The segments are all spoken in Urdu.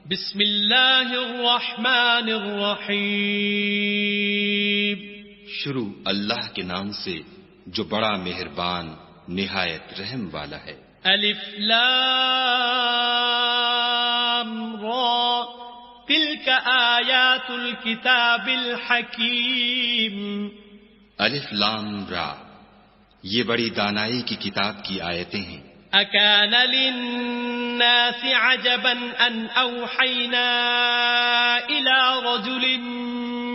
بسم اللہ الرحمن الرحیم. شروع اللہ کے نام سے جو بڑا مہربان نہایت رحم والا ہے. الف لام را تلک آیات الکتاب الحکیم. الف لام را یہ بڑی دانائی کی کتاب کی آیتیں ہیں. اکان للناس عجبا ان اوحینا الى رجل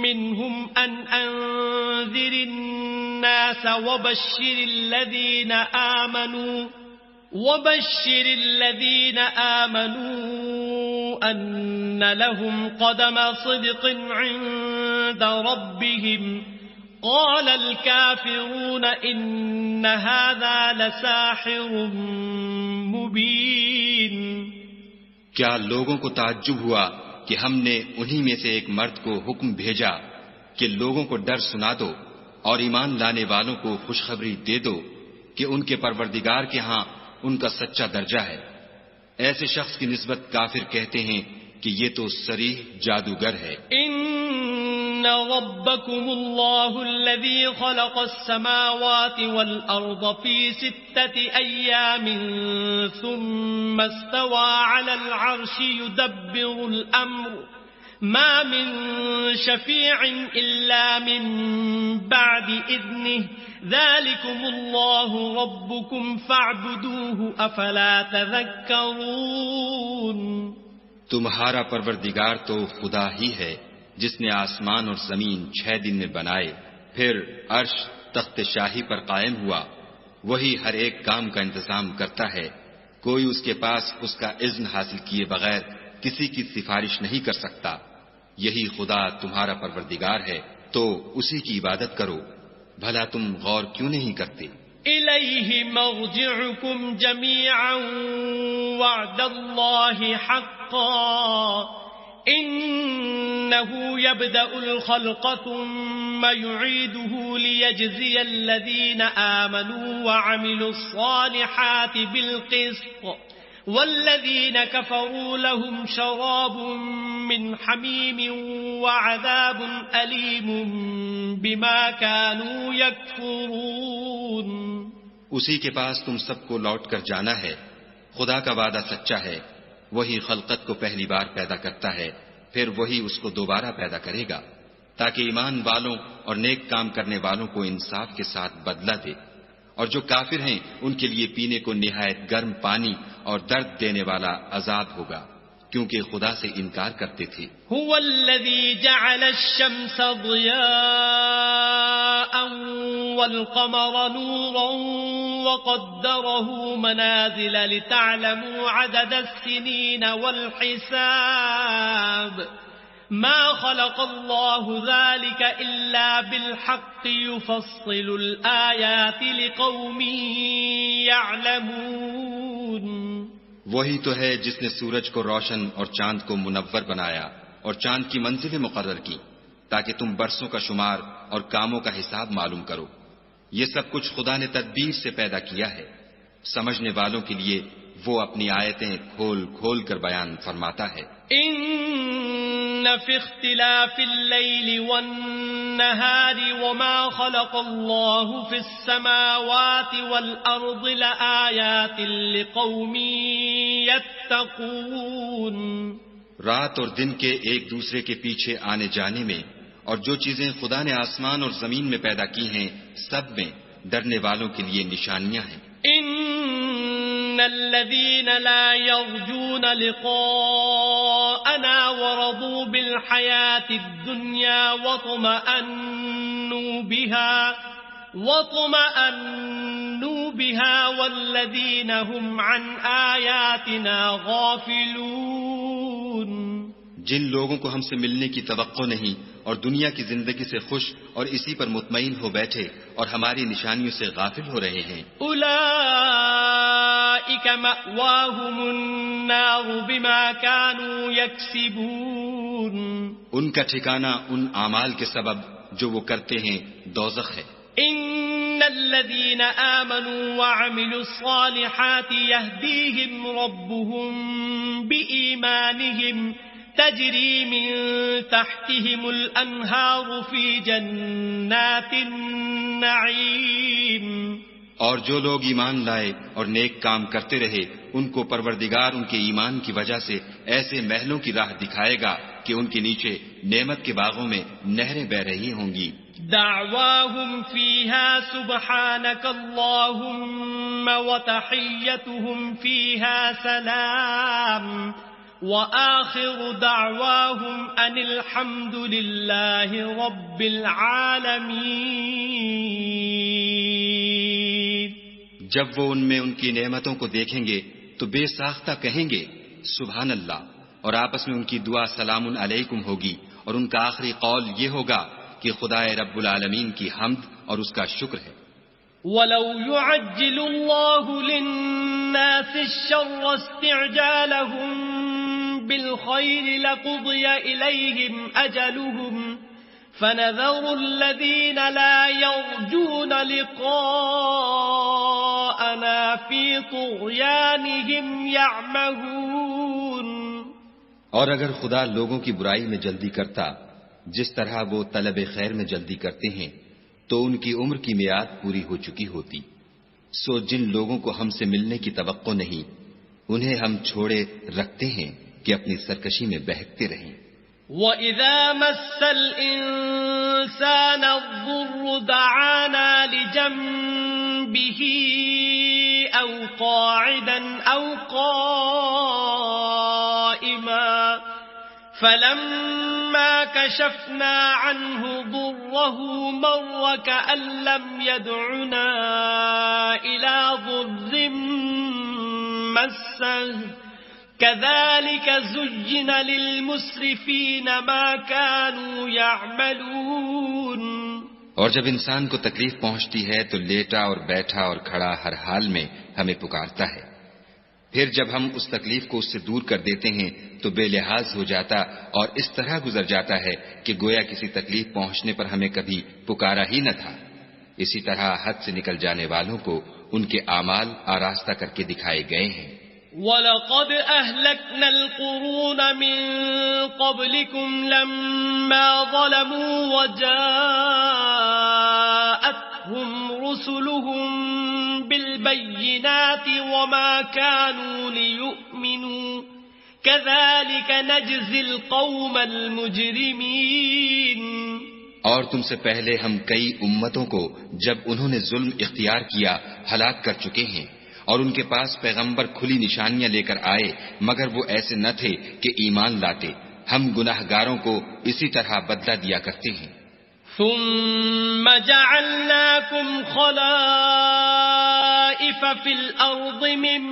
منهم ان انذر الناس وبشر الذين آمنوا ان لهم قدم صدق عند ربهم. قال الكافرون ان هذا لساحر مبين. کیا لوگوں کو تعجب ہوا کہ ہم نے انہی میں سے ایک مرد کو حکم بھیجا کہ لوگوں کو ڈر سنا دو اور ایمان لانے والوں کو خوشخبری دے دو کہ ان کے پروردگار کے ہاں ان کا سچا درجہ ہے. ایسے شخص کی نسبت کافر کہتے ہیں کہ یہ تو صریح جادوگر ہے. ان ربکم اللہ الذی خلق السماوات والارض فی 6 ایام ثم استوى على العرش يدبر الامر ما من شفیع الا من بعد اذنه ذلكم اللہ ربکم فاعبدوه افلا تذکرون. تمہارا پروردگار تو خدا ہی ہے جس نے آسمان اور زمین 6 دن میں بنائے، پھر عرش تخت شاہی پر قائم ہوا. وہی ہر ایک کام کا انتظام کرتا ہے. کوئی اس کے پاس اس کا اذن حاصل کیے بغیر کسی کی سفارش نہیں کر سکتا. یہی خدا تمہارا پروردگار ہے تو اسی کی عبادت کرو. بھلا تم غور کیوں نہیں کرتے؟ الیہ مرجعکم جمیعا وعد اللہ حقا انه يبدأ الخلق ثم يعيده ليجزي الذين آمنوا وعملوا الصالحات بالقسط والذين كفروا لهم شراب من حميم وعذاب أليم بما كانوا يكفرون. اسی کے پاس تم سب کو لوٹ کر جانا ہے. خدا کا وعدہ سچا ہے. وہی خلقت کو پہلی بار پیدا کرتا ہے، پھر وہی اس کو دوبارہ پیدا کرے گا تاکہ ایمان والوں اور نیک کام کرنے والوں کو انصاف کے ساتھ بدلہ دے. اور جو کافر ہیں ان کے لیے پینے کو نہایت گرم پانی اور درد دینے والا عذاب ہوگا کیونکہ خدا سے انکار کرتے تھے. هو الذي جعل الشمس ضياء والقمر نورا وقدره منازل لتعلموا عدد السنين والحساب ما خلق الله ذلك إلا بالحق يفصل الآيات لقوم يعلمون. وہی تو ہے جس نے سورج کو روشن اور چاند کو منور بنایا اور چاند کی منزلیں مقرر کی تاکہ تم برسوں کا شمار اور کاموں کا حساب معلوم کرو. یہ سب کچھ خدا نے تدبیر سے پیدا کیا ہے. سمجھنے والوں کے لیے وہ اپنی آیتیں کھول کھول کر بیان فرماتا ہے. ان فی اختلاف اللیل والنہار وما خلق اللہ فی السماوات والارض لآیات لقوم یتقون. رات اور دن کے ایک دوسرے کے پیچھے آنے جانے میں اور جو چیزیں خدا نے آسمان اور زمین میں پیدا کی ہیں سب میں ڈرنے والوں کے لیے نشانیاں ہیں. ان الذين لا يرجون لقاءنا ورضوا بالحياة الدنيا واطمأنوا بها والذين هم عن آياتنا غافلون. جن لوگوں کو ہم سے ملنے کی توقع نہیں اور دنیا کی زندگی سے خوش اور اسی پر مطمئن ہو بیٹھے اور ہماری نشانیوں سے غافل ہو رہے ہیں. اولئک مأواہم النار بما كانوا یکسبون. ان کا ٹھکانہ ان اعمال کے سبب جو وہ کرتے ہیں دوزخ ہے. ان الذين آمنوا وعملوا الصالحات يهديهم ربهم بإيمانهم تجري من تحتهم الأنهار في جنات النعيم. اور جو لوگ ایمان لائے اور نیک کام کرتے رہے ان کو پروردگار ان کے ایمان کی وجہ سے ایسے محلوں کی راہ دکھائے گا کہ ان کے نیچے نعمت کے باغوں میں نہریں بہ رہی ہوں گی. دعواهم فيها سبحانك اللهم وتحيتهم فيها سلام وآخر دعواهم أن الحمد لله رب العالمين. جب وہ ان میں ان کی نعمتوں کو دیکھیں گے تو بے ساختہ کہیں گے سبحان اللہ، اور آپس میں ان کی دعا سلام علیکم ہوگی، اور ان کا آخری قول یہ ہوگا کہ خدا رب العالمین کی حمد اور اس کا شکر ہے. وَلَوْ يُعَجِّلُ اللَّهُ لِلنَّاسِ الشَّرَّ اسْتِعْجَالَهُم بِالْخَيْرِ لَقُضِيَ إِلَيْهِمْ أَجَلُهُمْ فَنَذَرُ الَّذِينَ لَا يَرْجُونَ لِقَاءَنَا فِي طُغْيَانِهِمْ يَعْمَهُونَ. اور اگر خدا لوگوں کی برائی میں جلدی کرتا جس طرح وہ طلب خیر میں جلدی کرتے ہیں تو ان کی عمر کی میعاد پوری ہو چکی ہوتی. سو جن لوگوں کو ہم سے ملنے کی توقع نہیں انہیں ہم چھوڑے رکھتے ہیں کہ اپنی سرکشی میں بہکتے رہیں. وَإِذَا مَسَّ الْإِنسَانَ الضُّرُّ دَعَانَا لِجَنبِهِ أَوْ قَاعِدًا أَوْ قَائِمًا فَلَمَّا كَشَفْنَا عَنْهُ ضُرَّهُ مَرَّ كَأَن لَّمْ يَدْعُنَا إِلَى ضُرٍّ مَّسَّهُ كَذَلِكَ زُيِّنَ لِلْمُسْرِفِينَ مَا كَانُوا يَعْمَلُونَ. اور جب انسان کو تکلیف پہنچتی ہے تو لیٹا اور بیٹھا اور کھڑا ہر حال میں ہمیں پکارتا ہے. پھر جب ہم اس تکلیف کو اس سے دور کر دیتے ہیں تو بے لحاظ ہو جاتا اور اس طرح گزر جاتا ہے کہ گویا کسی تکلیف پہنچنے پر ہمیں کبھی پکارا ہی نہ تھا. اسی طرح حد سے نکل جانے والوں کو ان کے اعمال آراستہ کر کے دکھائے گئے ہیں. وَلَقَدْ أَهْلَكْنَا الْقُرُونَ مِنْ قَبْلِكُمْ لَمَّا ظَلَمُوا وَجَاءَتْهُمْ رُسُلُهُم بِالْبَيِّنَاتِ وَمَا كَانُوا لِيُؤْمِنُوا كَذَلِكَ نَجْزِي الْقَوْمَ الْمُجْرِمِينَ. اور تم سے پہلے ہم کئی امتوں کو جب انہوں نے ظلم اختیار کیا ہلاک کر چکے ہیں، اور ان کے پاس پیغمبر کھلی نشانیاں لے کر آئے مگر وہ ایسے نہ تھے کہ ایمان لاتے. ہم گناہگاروں کو اسی طرح بدلہ دیا کرتے ہیں. ثم جعلناكم خلائف في الأرض من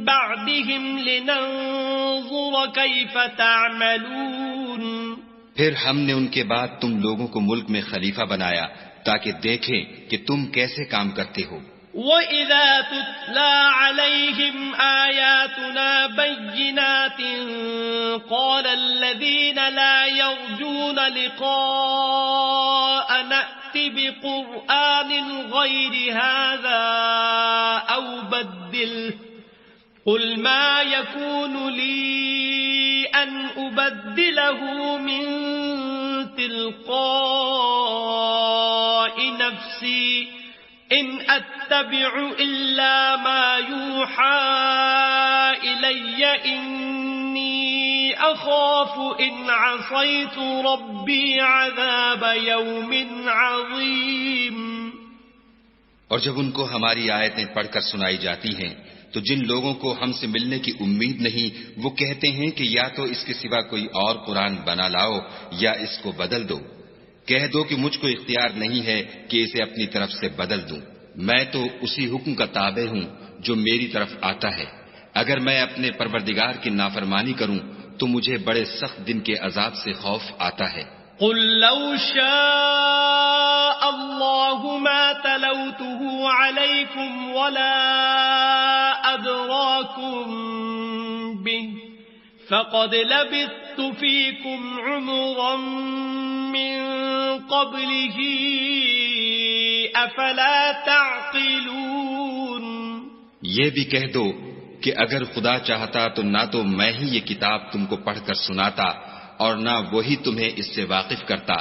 بعدهم لننظر كيف تعملون. پھر ہم نے ان کے بعد تم لوگوں کو ملک میں خلیفہ بنایا تاکہ دیکھیں کہ تم کیسے کام کرتے ہو. وَإِذَا تُتْلَى عَلَيْهِمْ آيَاتُنَا بَيِّنَاتٍ قَالَ الَّذِينَ لَا يَرْجُونَ لِقَاءَنَا ائْتِ بِقُرْآنٍ غَيْرِ هَذَا أَوْ بَدِّلْهُ قُلْ مَا يَكُونُ لِي أَنْ أُبَدِّلَهُ مِنْ تِلْقَاءِ نَفْسِي إِنْ أَتَّبِعُ إِلَّا مَا يُوحَى إِلَيَّ إِنِّي أَخَافُ إِنْ عَصَيْتُ رَبِّي عَذَابَ يَوْمٍ عَظِيمٍ. اور جب ان کو ہماری آیتیں پڑھ کر سنائی جاتی ہیں تو جن لوگوں کو ہم سے ملنے کی امید نہیں وہ کہتے ہیں کہ یا تو اس کے سوا کوئی اور قرآن بنا لاؤ یا اس کو بدل دو. کہہ دو کہ مجھ کو اختیار نہیں ہے کہ اسے اپنی طرف سے بدل دوں. میں تو اسی حکم کا تابع ہوں جو میری طرف آتا ہے. اگر میں اپنے پروردگار کی نافرمانی کروں تو مجھے بڑے سخت دن کے عذاب سے خوف آتا ہے. قل لو شاء الله ما تلوته عليكم ولا أدراكم به فقد لبثت فيكم عمرا من قبله أفلا تعقلون. یہ بھی کہہ دو کہ اگر خدا چاہتا تو نہ تو میں ہی یہ کتاب تم کو پڑھ کر سناتا اور نہ وہی تمہیں اس سے واقف کرتا.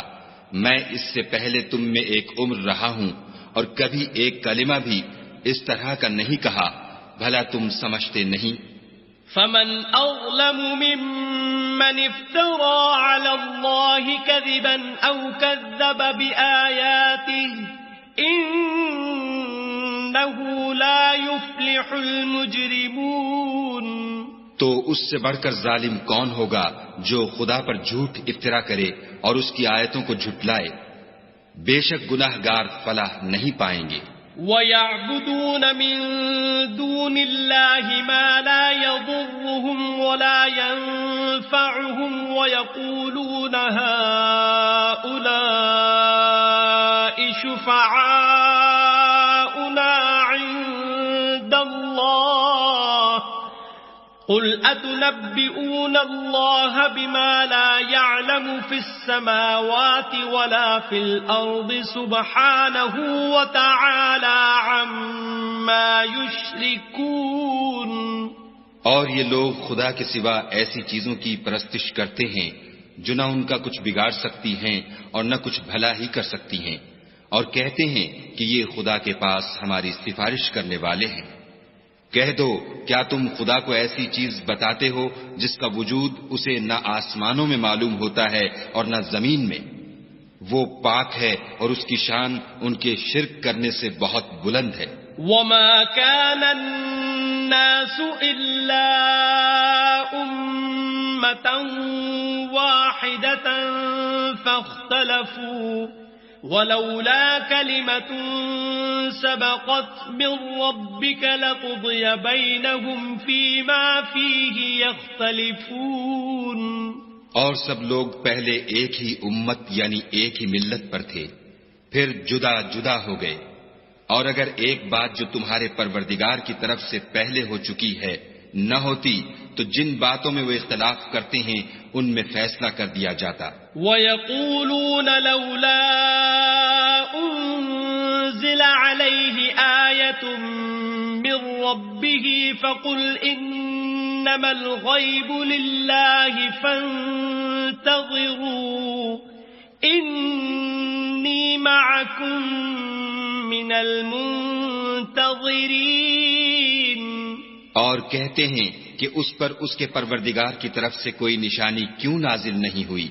میں اس سے پہلے تم میں ایک عمر رہا ہوں اور کبھی ایک کلمہ بھی اس طرح کا نہیں کہا. بھلا تم سمجھتے نہیں؟ فمن أظلم ممن افترى على الله كذبا أو كذب بآياته إنه لا يفلح المجرمون. تو اس سے بڑھ کر ظالم کون ہوگا جو خدا پر جھوٹ افترا کرے اور اس کی آیتوں کو جھٹلائے؟ بے شک گناہ گار فلاح نہیں پائیں گے. وَيَعْبُدُونَ مِن دُونِ اللَّهِ مَا لَا يَضُرُّهُمْ وَلَا يَنفَعُهُمْ وَيَقُولُونَ هَؤُلَاءِ شُفَعَاؤُنَا عِندَ اللَّهِ قُلْ أَتُنَبِّئُونَ اللَّهَ بِمَا لَا يَعْلَمُ فِي السَّمَاوَاتِ وَلَا فِي الْأَرْضِ سُبْحَانَهُ وَتَعَالَى عَمَّا يُشْرِكُونَ. اور یہ لوگ خدا کے سوا ایسی چیزوں کی پرستش کرتے ہیں جو نہ ان کا کچھ بگاڑ سکتی ہیں اور نہ کچھ بھلا ہی کر سکتی ہیں، اور کہتے ہیں کہ یہ خدا کے پاس ہماری سفارش کرنے والے ہیں. کہہ دو کیا تم خدا کو ایسی چیز بتاتے ہو جس کا وجود اسے نہ آسمانوں میں معلوم ہوتا ہے اور نہ زمین میں؟ وہ پاک ہے اور اس کی شان ان کے شرک کرنے سے بہت بلند ہے. وَمَا كَانَ النَّاسُ إِلَّا أُمَّةً وَاحِدَةً فَاخْتَلَفُوا وَلَوْلَا كَلِمَةٌ سَبَقَتْ مِنْ رَبِّكَ لَقُضِيَ بَيْنَهُمْ فِيمَا فِيهِ يَخْتَلِفُونَ. اور سب لوگ پہلے ایک ہی امت یعنی ایک ہی ملت پر تھے، پھر جدا جدا ہو گئے. اور اگر ایک بات جو تمہارے پروردگار کی طرف سے پہلے ہو چکی ہے نہ ہوتی تو جن باتوں میں وہ اختلاف کرتے ہیں ان میں فیصلہ کر دیا جاتا. وَيَقُولُونَ لَوْلَا أُنزِلَ عَلَيْهِ آيَةٌ مِّن رَّبِّهِ فَقُلْ إِنَّمَا الْغَيْبُ لِلَّهِ فَانتَظِرُوا إِنِّي مَعَكُم مِّنَ الْمُنتَظِرِينَ. اور کہتے ہیں کہ اس پر اس کے پروردگار کی طرف سے کوئی نشانی کیوں نازل نہیں ہوئی؟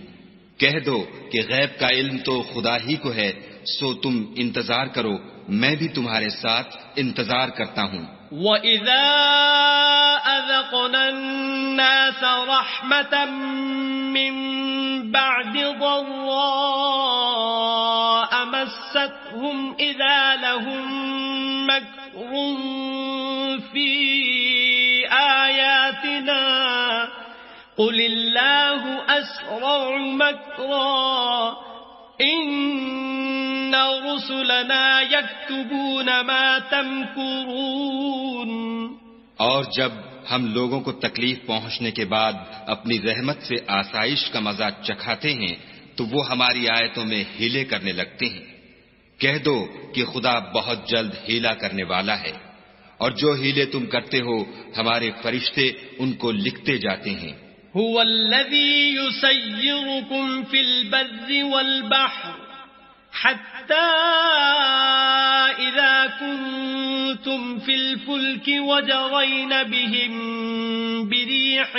کہہ دو کہ غیب کا علم تو خدا ہی کو ہے، سو تم انتظار کرو، میں بھی تمہارے ساتھ انتظار کرتا ہوں. وَإِذَا أَذَقْنَا النَّاسَ رَحْمَةً مِّن بَعْدِ ضَرَّاءَ مَسَّتْهُمْ إِذَا لَهُم مَّكْرٌ فِي آيَاتِنَا قُلِ اللَّهُ أَسْرَعُ مَكْرًا إِنَّ رُسُلَنَا يَكْتُبُونَ مَا تَمْكُرُونَ. اور جب ہم لوگوں کو تکلیف پہنچنے کے بعد اپنی رحمت سے آسائش کا مزہ چکھاتے ہیں تو وہ ہماری آیتوں میں ہیلے کرنے لگتے ہیں. کہہ دو کہ خدا بہت جلد ہیلا کرنے والا ہے، اور جو ہیلے تم کرتے ہو ہمارے فرشتے ان کو لکھتے جاتے ہیں. هو الذي يسيركم في البر والبحر حتى إذا كنتم في الفلك وجرين بهم بريح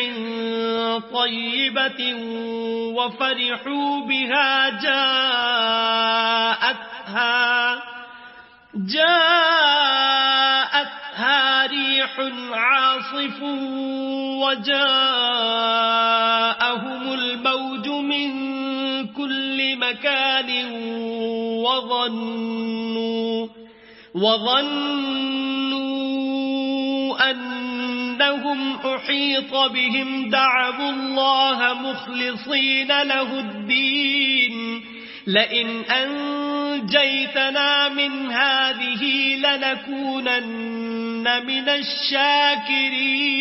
طيبة وفرحوا بها جاءتها ريح عاصف وجاءهم الموج من كل مكان وظنوا أنهم أحيط بهم دعوا الله مخلصين له الدين لئن أنجيتنا من هذه لنكونن من الشاكرين.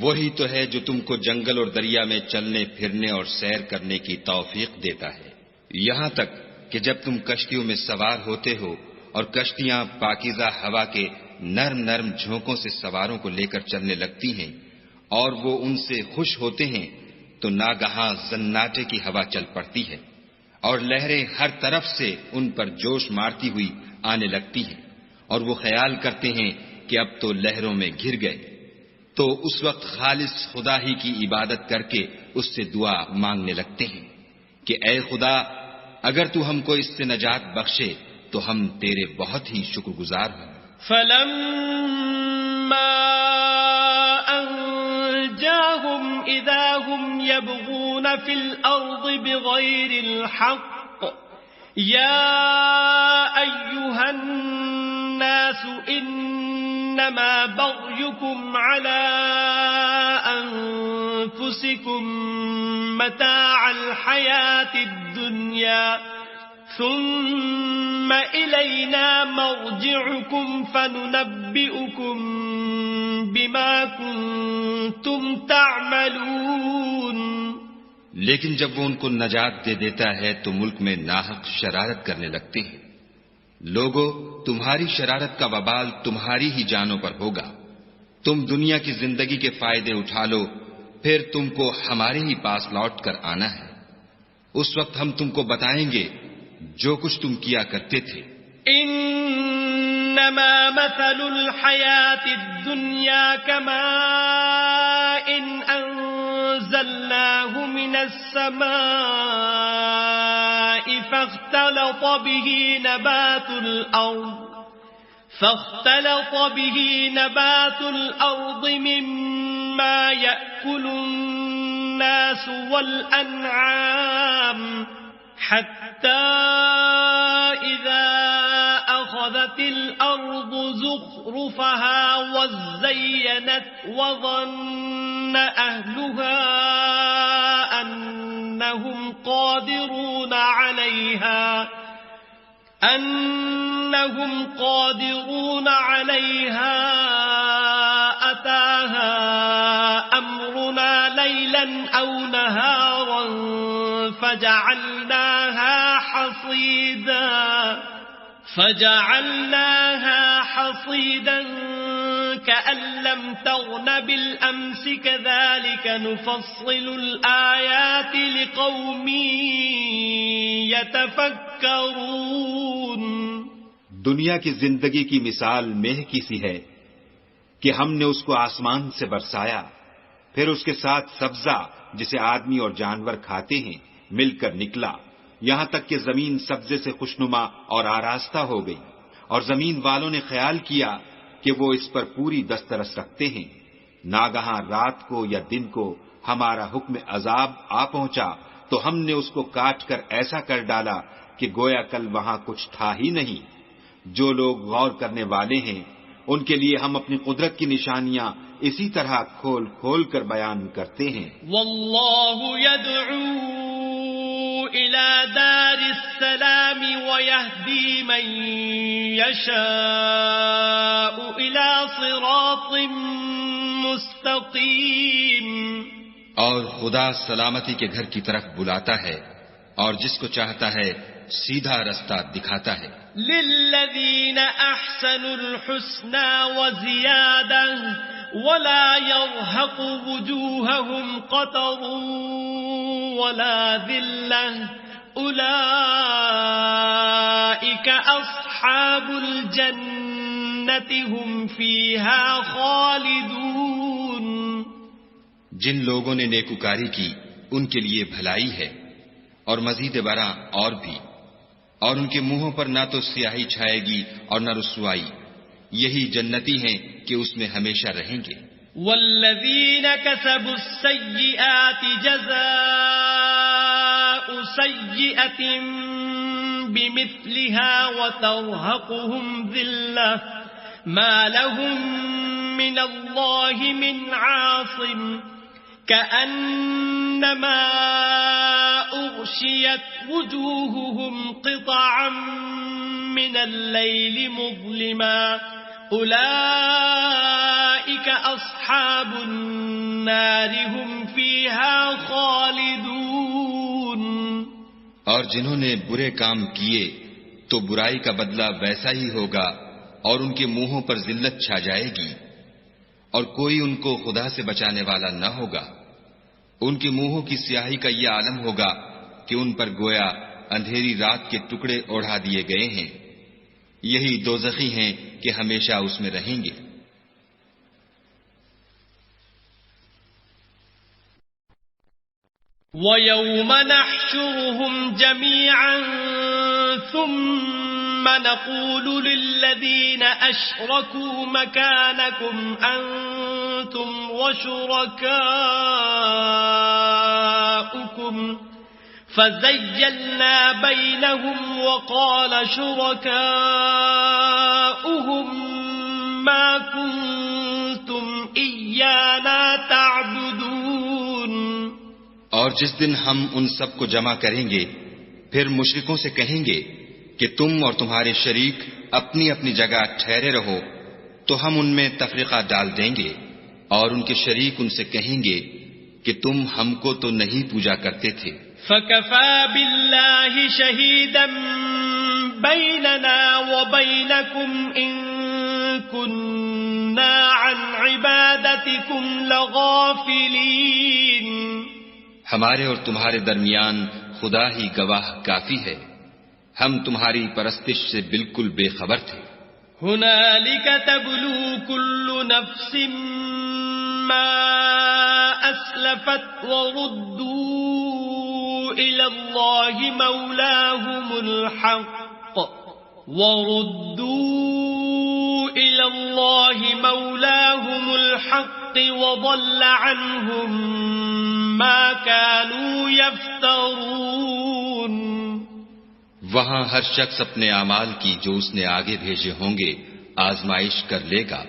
وہی تو ہے جو تم کو جنگل اور دریا میں چلنے پھرنے اور سیر کرنے کی توفیق دیتا ہے، یہاں تک کہ جب تم کشتیوں میں سوار ہوتے ہو اور کشتیاں پاکیزہ ہوا کے نرم نرم جھونکوں سے سواروں کو لے کر چلنے لگتی ہیں اور وہ ان سے خوش ہوتے ہیں تو ناگہاں زناٹے کی ہوا چل پڑتی ہے اور لہریں ہر طرف سے ان پر جوش مارتی ہوئی آنے لگتی ہیں اور وہ خیال کرتے ہیں کہ اب تو لہروں میں گھر گئے، تو اس وقت خالص خدا ہی کی عبادت کر کے اس سے دعا مانگنے لگتے ہیں کہ اے خدا اگر تو ہم کو اس سے نجات بخشے تو ہم تیرے بہت ہی شکر گزار ہوں۔ فلما أنجاهم إذا هم يبغون في الأرض بغير الحق يا أيها الناس إنما بغيكم على أنفسكم متاع الحياة الدنيا ثم إلينا مرجعكم فننبئكم بما كنتم تعملون۔ لیکن جب وہ ان کو نجات دے دیتا ہے تو ملک میں ناحق شرارت کرنے لگتے ہیں۔ لوگو تمہاری شرارت کا وبال تمہاری ہی جانوں پر ہوگا، تم دنیا کی زندگی کے فائدے اٹھا لو پھر تم کو ہمارے ہی پاس لوٹ کر آنا ہے، اس وقت ہم تم کو بتائیں گے جو کچھ تم کیا کرتے تھے۔ انما مثل الحیات الدنیا کماء انزلناه من السماء فاختلط به نبات الأرض مما يأكل الناس والأنعام حتى إذا أخذت الأرض زخرفها وزينت وظن أهلها أنهم قادرون عليها أتاها أمرنا ليلا أو نهارا فجعلناها حصيدا كأن لم تغن بالأمس كذلك نفصل الآيات لقوم يتفكرون۔ دنیا کی زندگی کی مثال میہ کی سی ہے کہ ہم نے اس کو آسمان سے برسایا، پھر اس کے ساتھ سبزہ جسے آدمی اور جانور کھاتے ہیں مل کر نکلا، یہاں تک کہ زمین سبزے سے خوشنما اور آراستہ ہو گئی، اور زمین والوں نے خیال کیا کہ وہ اس پر پوری دسترس رکھتے ہیں۔ ناگہاں رات کو یا دن کو ہمارا حکم عذاب آ پہنچا تو ہم نے اس کو کاٹ کر ایسا کر ڈالا کہ گویا کل وہاں کچھ تھا ہی نہیں۔ جو لوگ غور کرنے والے ہیں ان کے لیے ہم اپنی قدرت کی نشانیاں اسی طرح کھول کھول کر بیان کرتے ہیں۔ واللہ يدعو إلى دار السلام ويهدي من يشاء إلى صراط مستقيم۔ اور خدا سلامتی کے گھر کی طرف بلاتا ہے اور جس کو چاہتا ہے سیدھا رستہ دکھاتا ہے۔ للذین احسنوا الحسنى وزیادہ ولا يرهق وجوههم قتر ولا ذلة أولئك أصحاب الجنة هم فيها خالدون۔ جن لوگوں نے نیکوکاری کی ان کے لیے بھلائی ہے اور مزید برآں اور بھی، اور ان کے منہوں پر نہ تو سیاہی چھائے گی اور نہ رسوائی، یہی جنتی ہیں کہ اس میں ہمیشہ رہیں گے۔ والذین کسبوا السیئات جزاء سیئة بمثلها وترهقهم ذلة ما لهم من اللہ من عاصم كأنما أغشيت وجوههم قطعا من الليل مظلما أولئك أصحاب النار هم فيها خالدون۔ اور جنہوں نے برے کام کیے تو برائی کا بدلہ ویسا ہی ہوگا اور ان کے منہوں پر ذلت چھا جائے گی اور کوئی ان کو خدا سے بچانے والا نہ ہوگا۔ ان کے منہوں کی سیاہی کا یہ عالم ہوگا کہ ان پر گویا اندھیری رات کے ٹکڑے اوڑھا دیے گئے ہیں، یہی دوزخی ہیں کہ ہمیشہ اس میں رہیں گے۔ وَيَوْمَ نَحْشُرُهُمْ جَمِيعًا ثُمَّ نَقُولُ لِلَّذِينَ أَشْرَكُوا مَكَانَكُمْ أَنْتُمْ وَشُرَكَاؤُكُمْ فَزَيَّلْنَا بَيْنَهُمْ وَقَالَ شُرَكَاؤُهُمْ مَا كُنْتُمْ إِيَّانَا تَعْبُدُونَ۔ اور جس دن ہم ان سب کو جمع کریں گے پھر مشرکوں سے کہیں گے کہ تم اور تمہارے شریک اپنی اپنی جگہ ٹھہرے رہو، تو ہم ان میں تفریقہ ڈال دیں گے، اور ان کے شریک ان سے کہیں گے کہ تم ہم کو تو نہیں پوجا کرتے تھے۔ فَكَفَى بِاللَّهِ شَهِيدًا بَيْنَنَا وَبَيْنَكُمْ إِن كُنَّا عَنْ عِبَادَتِكُمْ لَغَافِلِينَ۔ ہمارے اور تمہارے درمیان خدا ہی گواہ کافی ہے، ہم تمہاری پرستش سے بالکل بے خبر تھے۔ هُنَالِكَ تَبْلُو كُلُّ نَفْسٍ مَا أَسْلَفَتْ وَرُدُّوا إِلَى اللَّهِ مَوْلَاهُمُ الْحَقِّ وَضَلَّ عَنْهُمْ مَا كَانُوا يَفْتَرُونَ۔ وہاں ہر شخص اپنے اعمال کی جو اس نے آگے بھیجے ہوں گے آزمائش کر لے گا،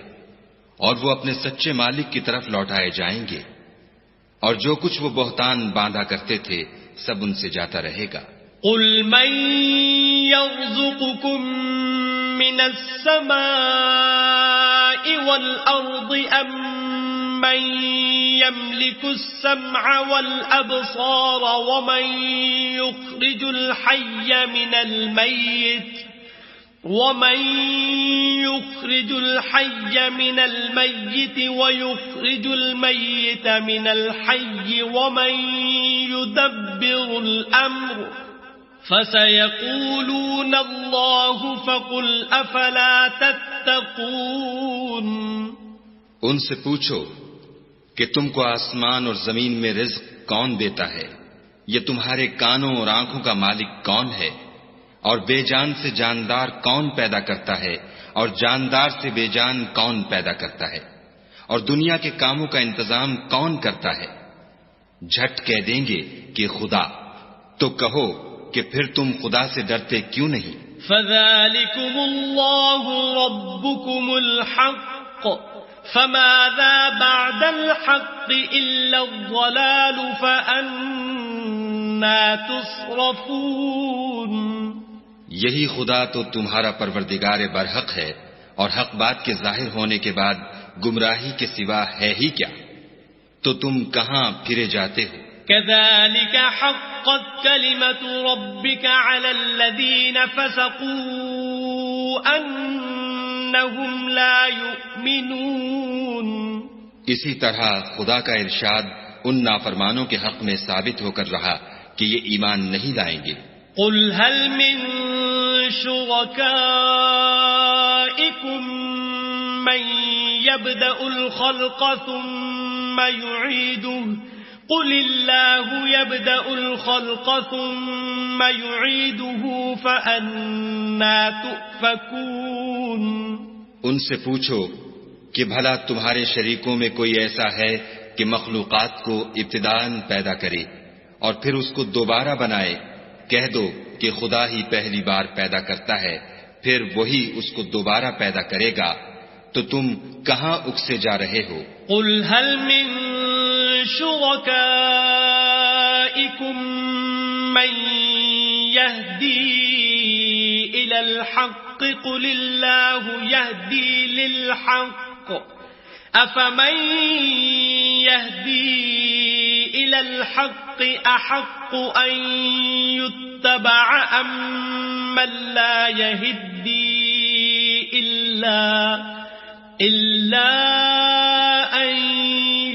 اور وہ اپنے سچے مالک کی طرف لوٹائے جائیں گے، اور جو کچھ وہ بہتان باندھا کرتے تھے سب ان سے جاتا رہے گا۔ قُلْ مَن يَرْزُقُكُم مِّنَ السَّمَاءِ وَالْأَرْضِ أَمَّن يَمْلِكُ السَّمْعَ وَالْأَبْصَارَ وَمَن يُخْرِجُ الْحَيَّ مِنَ الْمَيِّتِ وَيُخْرِجُ الْمَيِّتَ مِنَ الْحَيِّ وَمَن يُدَبِّرُ الْأَمْرَ فَسَيَقُولُونَ اللَّهُ فَقُلْ أَفَلَا تَتَّقُونَ۔ ان سے پوچھو کہ تم کو آسمان اور زمین میں رزق کون دیتا ہے، یہ تمہارے کانوں اور آنکھوں کا مالک کون ہے، اور بے جان سے جاندار کون پیدا کرتا ہے، اور جاندار سے بے جان کون پیدا کرتا ہے، اور دنیا کے کاموں کا انتظام کون کرتا ہے؟ جھٹ کہہ دیں گے کہ خدا، تو کہو کہ پھر تم خدا سے ڈرتے کیوں نہیں؟ فَذَلِكُمُ اللَّهُ رَبُّكُمُ الْحَقُّ فَمَاذَا بَعْدَ الْحَقِّ إِلَّا الضَّلَالُ فَأَنَّى تُصْرَفُونَ۔ یہی خدا تو تمہارا پروردگار برحق ہے، اور حق بات کے ظاہر ہونے کے بعد گمراہی کے سوا ہے ہی کیا؟ تو تم کہاں پھرے جاتے ہو؟ كَذَلِكَ حَقَّتْ كَلِمَةُ رَبِّكَ عَلَى الَّذِينَ فَسَقُوا أَنَّهُمْ لَا يُؤْمِنُونَ۔ اسی طرح خدا کا ارشاد ان نافرمانوں کے حق میں ثابت ہو کر رہا کہ یہ ایمان نہیں لائیں گے۔ قُلْ هَلْ مِن شُرَكَائِكُم مَّن يَبْدَأُ الْخَلْقَ ثُمَّ يُعِيدُهُ قُلِ اللَّهُ يَبْدَأُ الْخَلْقَ ثُمَّ يُعِيدُهُ فَأَنَّى تُؤْفَكُونَ۔ ان سے پوچھو کہ بھلا تمہارے شریکوں میں کوئی ایسا ہے کہ مخلوقات کو ابتداءً پیدا کرے اور پھر اس کو دوبارہ بنائے؟ کہہ دو کہ خدا ہی پہلی بار پیدا کرتا ہے، پھر وہی اس کو دوبارہ پیدا کرے گا، تو تم کہاں اکسے جا رہے ہو؟ قُلْ هَلْ مِن شُرَكَائِكُم مَّن يَهْدِي إِلَى الْحَقِّ قُلِ اللَّهُ يَهْدِي لِلْحَقِّ أَفَمَن يَهْدِي إِلَى الْحَقِّ أَحَقُّ أَن يتبع أمن لا يهدي إلا أن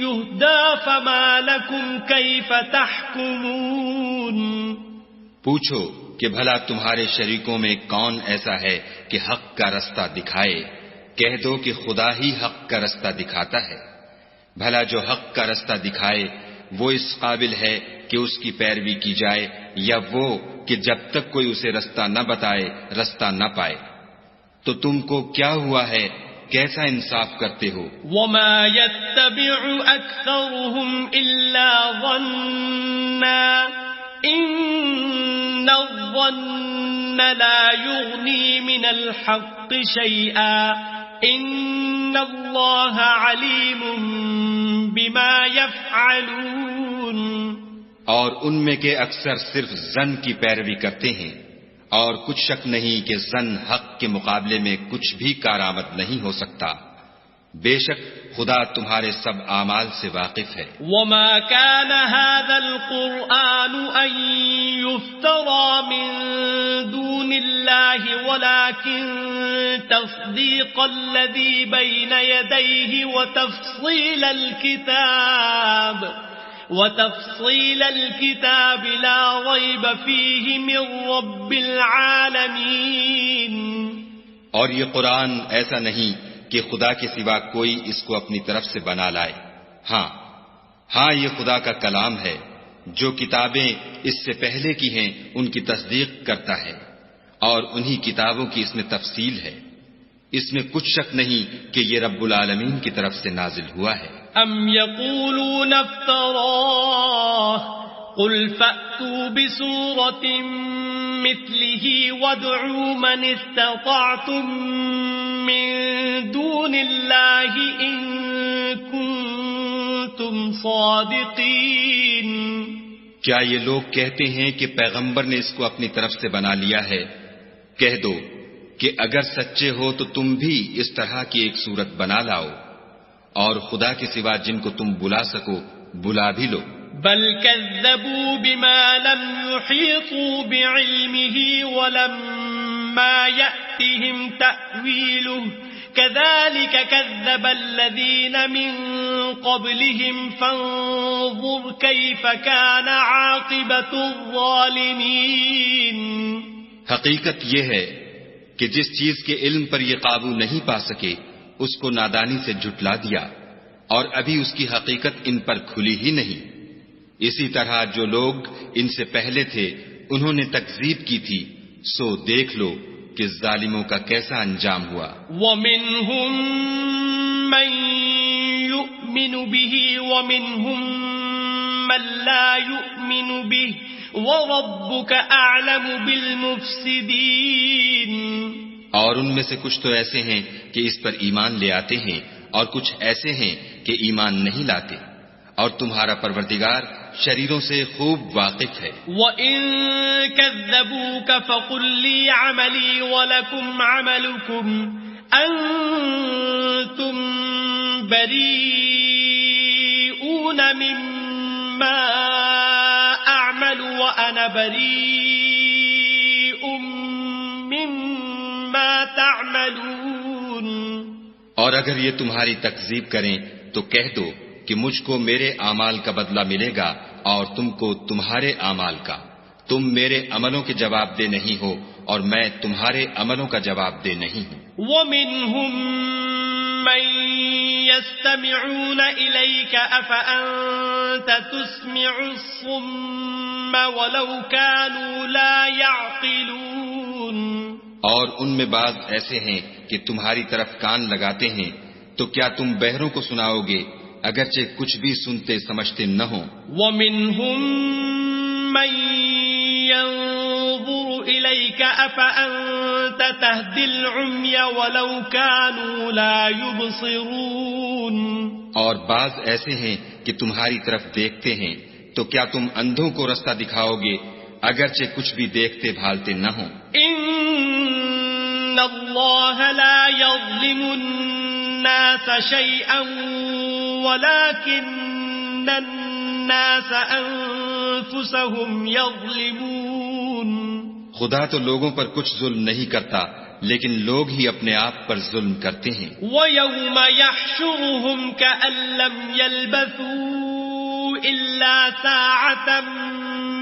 يهدى فما لكم كيف تحكمون. پوچھو کہ بھلا تمہارے شریکوں میں کون ایسا ہے کہ حق کا رستہ دکھائے؟ کہہ دو کہ خدا ہی حق کا رستہ دکھاتا ہے. بھلا جو حق کا رستہ دکھائے وہ اس قابل ہے کہ اس کی پیروی کی جائے، یا وہ کہ جب تک کوئی اسے رستہ نہ بتائے رستہ نہ پائے؟ تو تم کو کیا ہوا ہے؟ کیسا انصاف کرتے ہو؟ وما يتبع أكثرهم إلا ظنا إن الظن لا يغني من الحق شيئا إن الله عليم بما يفعلون. اور ان میں کے اکثر صرف ظن کی پیروی کرتے ہیں، اور کچھ شک نہیں کہ ظن حق کے مقابلے میں کچھ بھی کارآمد نہیں ہو سکتا. بے شک خدا تمہارے سب اعمال سے واقف ہے. وما كان هذا القرآن أن يفترى من دون الله ولكن تصديق الذي بين يديه وتفصيل الكتاب لا ريب فيه من رب العالمين. اور یہ قرآن ایسا نہیں کہ خدا کے سوا کوئی اس کو اپنی طرف سے بنا لائے. ہاں یہ خدا کا کلام ہے. جو کتابیں اس سے پہلے کی ہیں ان کی تصدیق کرتا ہے، اور انہی کتابوں کی اس میں تفصیل ہے. اس میں کچھ شک نہیں کہ یہ رب العالمین کی طرف سے نازل ہوا ہے. ام یقولون افتراہ قل فأتوا بسورة مثله وادعوا من استطعتم من دون الله إن كنتم صادقين. کیا یہ لوگ کہتے ہیں کہ پیغمبر نے اس کو اپنی طرف سے بنا لیا ہے؟ کہہ دو کہ اگر سچے ہو تو تم بھی اس طرح کی ایک صورت بنا لاؤ، اور خدا کے سوا جن کو تم بلا سکو بلا بھی لو. بل كذبوا بما لم يحيطوا بعلمه ولما يأتهم تأويله كذلك كذب الذين من قبلهم فانظر كيف كان عاقبة الظالمين. حقیقت یہ ہے کہ جس چیز کے علم پر یہ قابو نہیں پا سکے اس کو نادانی سے جھٹلا دیا، اور ابھی اس کی حقیقت ان پر کھلی ہی نہیں. اسی طرح جو لوگ ان سے پہلے تھے انہوں نے تکذیب کی تھی، سو دیکھ لو کہ ظالموں کا کیسا انجام ہوا. وَمِنْهُمْ مَنْ يُؤْمِنُ بِهِ وَمِنْهُمْ مَنْ لَا يُؤْمِنُ بِهِ وَرَبُّكَ أَعْلَمُ بِالْمُفْسِدِينَ. اور ان میں سے کچھ تو ایسے ہیں کہ اس پر ایمان لے آتے ہیں، اور کچھ ایسے ہیں کہ ایمان نہیں لاتے، اور تمہارا پروردگار شریروں سے خوب واقف ہے. وَإِن كَذَّبُوكَ فَقُل لِّي عَمَلِي وَلَكُمْ عَمَلُكُمْ أَنتُمْ بَرِيئُونَ مِمَّا أَعْمَلُ وَأَنَا بَرِيءٌ مِّمَّا تَعْمَلُونَ. اور اگر یہ تمہاری تکذیب کریں تو کہہ دو کہ مجھ کو میرے اعمال کا بدلہ ملے گا اور تم کو تمہارے اعمال کا. تم میرے عملوں کے جواب دہ نہیں ہو اور میں تمہارے عملوں کا جواب دہ نہیں ہوں. وَمِنْهُمْ مَنْ يَسْتَمِعُونَ إِلَيْكَ أَفَأَنْتَ تُسْمِعُ الصُّمَّ وَلَوْ كَانُوا لَا يَعْقِلُونَ. اور ان میں بعض ایسے ہیں کہ تمہاری طرف کان لگاتے ہیں، تو کیا تم بہروں کو سناؤ گے اگرچہ کچھ بھی سنتے سمجھتے نہ ہوں. وَمِنْهُمْ مَنْ يَنْظُرُ إِلَيْكَ أَفَأَنْتَ تَهْدِي الْعُمْيَ وَلَوْ كَانُوا لَا يُبْصِرُونَ. اور بعض ایسے ہیں کہ تمہاری طرف دیکھتے ہیں، تو کیا تم اندھوں کو رستہ دکھاؤ گے اگرچہ کچھ بھی دیکھتے بھالتے نہ ہوں. إِنَّ اللَّهَ لَا يَظْلِمُ النَّاسَ شَيْئًا وَلَكِنَّ النَّاسَ أَنفُسَهُمْ يَظْلِمُونَ. خدا تو لوگوں پر کچھ ظلم نہیں کرتا، لیکن لوگ ہی اپنے آپ پر ظلم کرتے ہیں۔ وَيَوْمَ يَحْشُرُهُمْ كَأَن لَّمْ يَلْبَثُوا إِلَّا سَاعَةً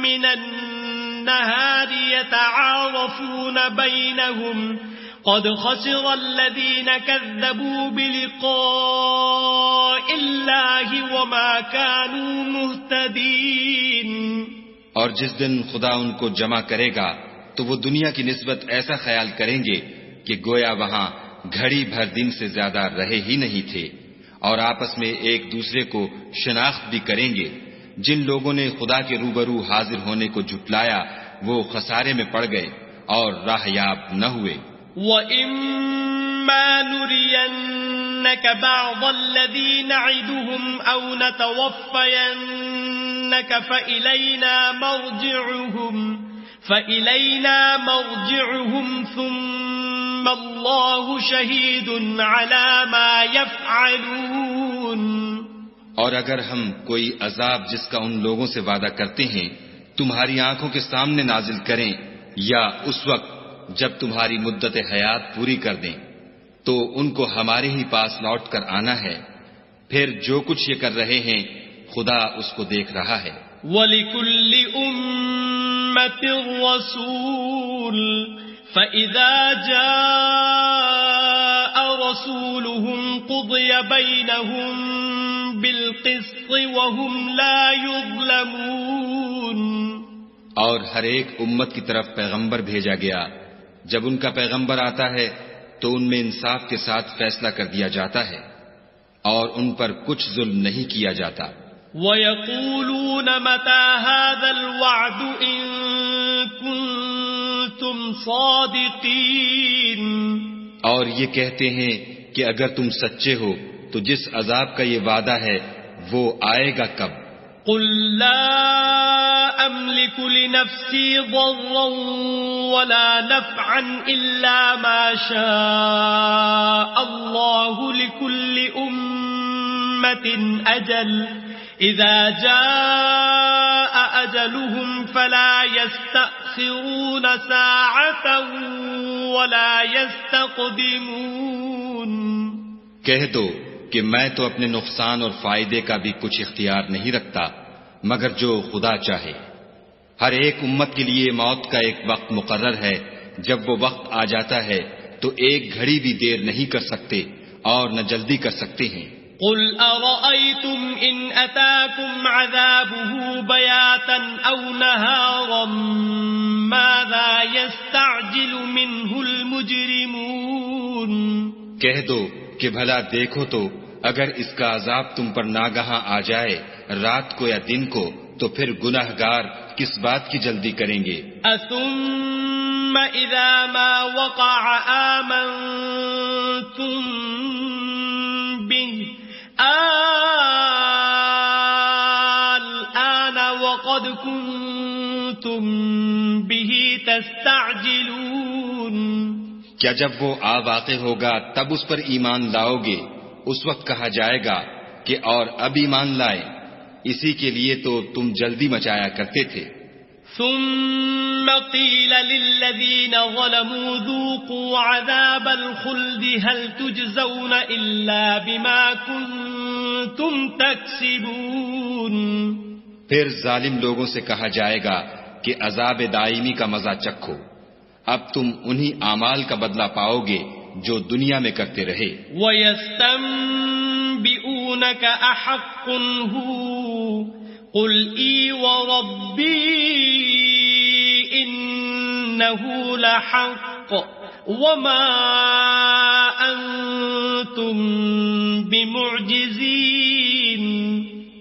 مِّنَ النَّهَارِ يَتَعَارَفُونَ بَيْنَهُمْ قَدْ خَسِرَ الَّذِينَ كَذَّبُوا بِلِقَاءِ اللَّهِ وَمَا كَانُوا مُهْتَدِينَ۔ اور جس دن خدا ان کو جمع کرے گا تو وہ دنیا کی نسبت ایسا خیال کریں گے کہ گویا وہاں گھڑی بھر دن سے زیادہ رہے ہی نہیں تھے، اور آپس میں ایک دوسرے کو شناخت بھی کریں گے۔ جن لوگوں نے خدا کے روبرو حاضر ہونے کو جھٹلایا وہ خسارے میں پڑ گئے اور راہیاب نہ ہوئے۔ وَإِمَّا نُرِيَنَّكَ بَعْضَ الَّذِي نَعِدُهُمْ أَوْ نَتَوَفَّيَنَّكَ فَإِلَيْنَا مَرْجِعُهُمْ ثُمَّ اللَّهُ شَهِيدٌ عَلَى مَا يَفْعَلُونَ۔ اور اگر ہم کوئی عذاب جس کا ان لوگوں سے وعدہ کرتے ہیں تمہاری آنکھوں کے سامنے نازل کریں یا اس وقت جب تمہاری مدت حیات پوری کر دیں تو ان کو ہمارے ہی پاس لوٹ کر آنا ہے، پھر جو کچھ یہ کر رہے ہیں خدا اس کو دیکھ رہا ہے۔ وَلِكُلِّ أُمَّةٍ رَّسُولٌ فَإِذَا جَاءَ رَسُولُهُمْ قُضِيَ بَيْنَهُم بِالْقِسْطِ وَهُمْ لَا يُظْلَمُونَ۔ اور ہر ایک امت کی طرف پیغمبر بھیجا گیا، جب ان کا پیغمبر آتا ہے تو ان میں انصاف کے ساتھ فیصلہ کر دیا جاتا ہے اور ان پر کچھ ظلم نہیں کیا جاتا۔ وَيَقُولُونَ مَتَى هَذَا الْوَعْدُ إِن كُنتُمْ صَادِقِينَ۔ اور یہ کہتے ہیں کہ اگر تم سچے ہو تو جس عذاب کا یہ وعدہ ہے وہ آئے گا کب؟ قُل لَّا أَمْلِكُ لِنَفْسِي ضَرًّا وَلَا نَفْعًا إِلَّا مَا شَاءَ اللَّهُ لِكُلِّ أُمَّةٍ أَجَلٌ إِذَا جَاءَ أَجَلُهُمْ فَلَا يَسْتَأْخِرُونَ سَاعَةً وَلَا يَسْتَقْدِمُونَ۔ کہہ دو کہ میں تو اپنے نقصان اور فائدے کا بھی کچھ اختیار نہیں رکھتا مگر جو خدا چاہے۔ ہر ایک امت کے لیے موت کا ایک وقت مقرر ہے، جب وہ وقت آ جاتا ہے تو ایک گھڑی بھی دیر نہیں کر سکتے اور نہ جلدی کر سکتے ہیں۔ قُلْ أَرَأَيْتُمْ إِنْ أَتَاكُمْ عَذَابُهُ بَيَاتًا أَوْ نَهَارًا مَاذَا يَسْتَعْجِلُ مِنْهُ الْمُجْرِمُونَ۔ کہہ دو کہ بھلا دیکھو تو اگر اس کا عذاب تم پر ناگہاں آ جائے رات کو یا دن کو تو پھر گناہگار کس بات کی جلدی کریں گے؟ أَثُمَّ إِذَا مَا وَقَعَ آمَنْتُمْ بِهِ الآن وقد كنتم به تستعجلون۔ کیا جب وہ آ واقع ہوگا تب اس پر ایمان لاؤ گے؟ اس وقت کہا جائے گا کہ اور اب ایمان لائے، اسی کے لیے تو تم جلدی مچایا کرتے تھے۔ ثم قيل للذين ظلموا ذوقوا عذاب الخلد هل تجزون إلا بما كنتم تكسبون۔ پھر ظالم لوگوں سے کہا جائے گا کہ عذاب دائمی کا مزہ چکھو، اب تم انہی اعمال کا بدلہ پاؤ گے جو دنیا میں کرتے رہے۔ وَيَسْتَنبِئُونَكَ أَحَقٌّ هُوَ قُلْ إِي وَرَبِّي إِنَّهُ لَحَقٌّ وَمَا أَنْتُمْ بِمُعْجِزِينَ۔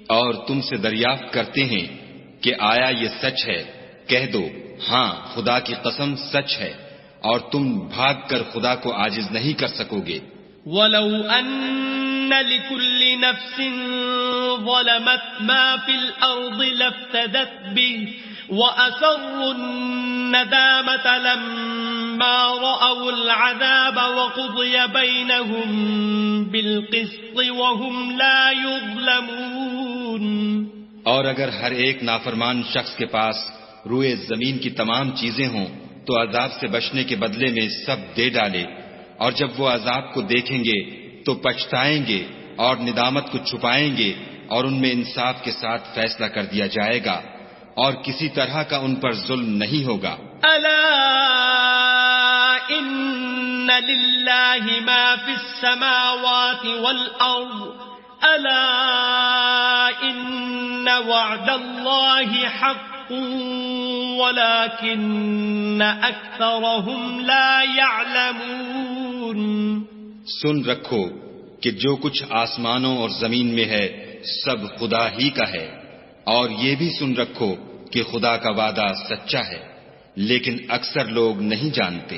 اور تم سے دریافت کرتے ہیں کہ آیا یہ سچ ہے؟ کہہ دو ہاں خدا کی قسم سچ ہے، اور تم بھاگ کر خدا کو عاجز نہیں کر سکو گے۔ وَلَوْ أَنَّ لِكُلِّ نَفْسٍ ظَلَمَتْ مَا فِي الْأَرْضِ لَافْتَدَتْ بِهِ وَأَسَرُّوا النَّدَامَةَ لَمَّا رَأَوُا الْعَذَابَ وَقُضِيَ بَيْنَهُم بِالْقِسْطِ وَهُمْ لَا يُظْلَمُونَ۔ اور اگر ہر ایک نافرمان شخص کے پاس روئے زمین کی تمام چیزیں ہوں تو عذاب سے بچنے کے بدلے میں سب دے ڈالے، اور جب وہ عذاب کو دیکھیں گے تو پچھتائیں گے اور ندامت کو چھپائیں گے، اور ان میں انصاف کے ساتھ فیصلہ کر دیا جائے گا، اور کسی طرح کا ان پر ظلم نہیں ہوگا۔ ألا إن لله ما في السماوات والأرض ألا إن وعد الله حق ولكن أكثرهم لا يعلمون۔ سن رکھو کہ جو کچھ آسمانوں اور زمین میں ہے سب خدا ہی کا ہے، اور یہ بھی سن رکھو کہ خدا کا وعدہ سچا ہے، لیکن اکثر لوگ نہیں جانتے۔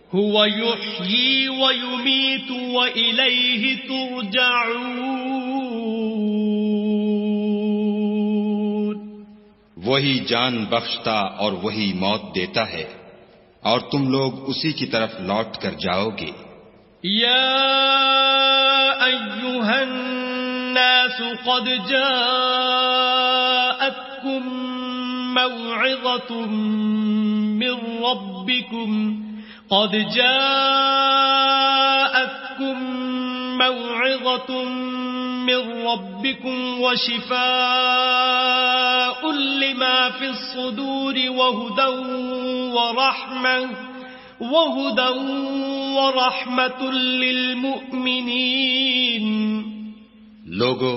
هو يحيي ويميت وإليه ترجعون۔ وہی جان بخشتا اور وہی موت دیتا ہے، اور تم لوگ اسی کی طرف لوٹ کر جاؤ گے۔ يا أيها الناس قد جاءتكم موعظة من ربكم وشفاء لما في الصدور وهدى ورحمة للمؤمنين۔ لوگو،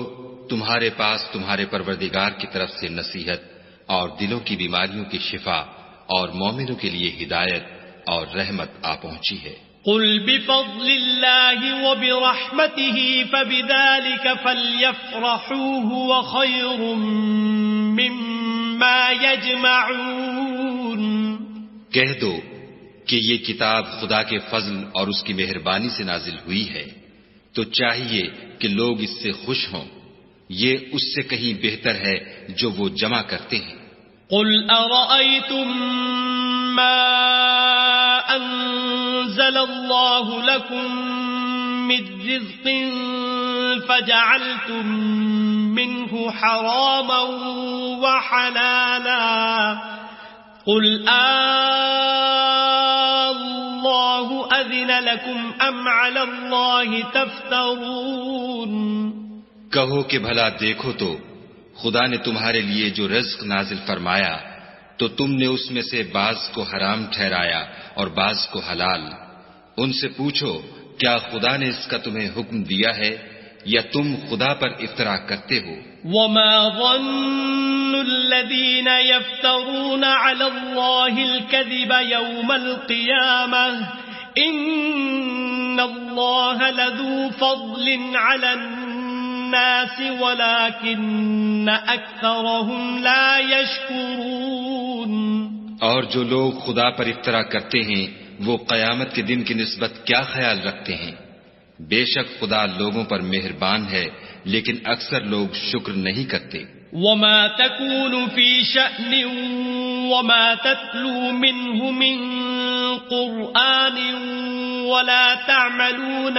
تمہارے پاس تمہارے پروردگار کی طرف سے نصیحت اور دلوں کی بیماریوں کی شفا اور مومنوں کے لیے ہدایت اور رحمت آ پہنچی ہے۔ قل بفضل الله وبرحمته فبذلك فليفرحوا هو خير مما يجمعون۔ کہہ دو کہ یہ کتاب خدا کے فضل اور اس کی مہربانی سے نازل ہوئی ہے، تو چاہیے کہ لوگ اس سے خوش ہوں، یہ اس سے کہیں بہتر ہے جو وہ جمع کرتے ہیں۔ قل أرأيتم ما أنزل الله لكم من رزق فجعلتم منه حراما وحلالا قل الله أذن لكم أم على الله تفترون۔ کہو کہ بھلا دیکھو تو خدا نے تمہارے لیے جو رزق نازل فرمایا تو تم نے اس میں سے بعض کو حرام ٹھہرایا اور بعض کو حلال۔ ان سے پوچھو کیا خدا نے اس کا تمہیں حکم دیا ہے یا تم خدا پر افترا کرتے ہو؟ وما ظن الذين يفترون على الله الكذب يوم القيامة إن الله لذو فضل على الناس ولكن أكثرهم لا يشكرون۔ اور جو لوگ خدا پر افترا کرتے ہیں وہ قیامت کے دن کی نسبت کیا خیال رکھتے ہیں؟ بے شک خدا لوگوں پر مہربان ہے لیکن اکثر لوگ شکر نہیں کرتے۔ وما تكون في شأن وما تتلو منه من قرآن ولا تعملون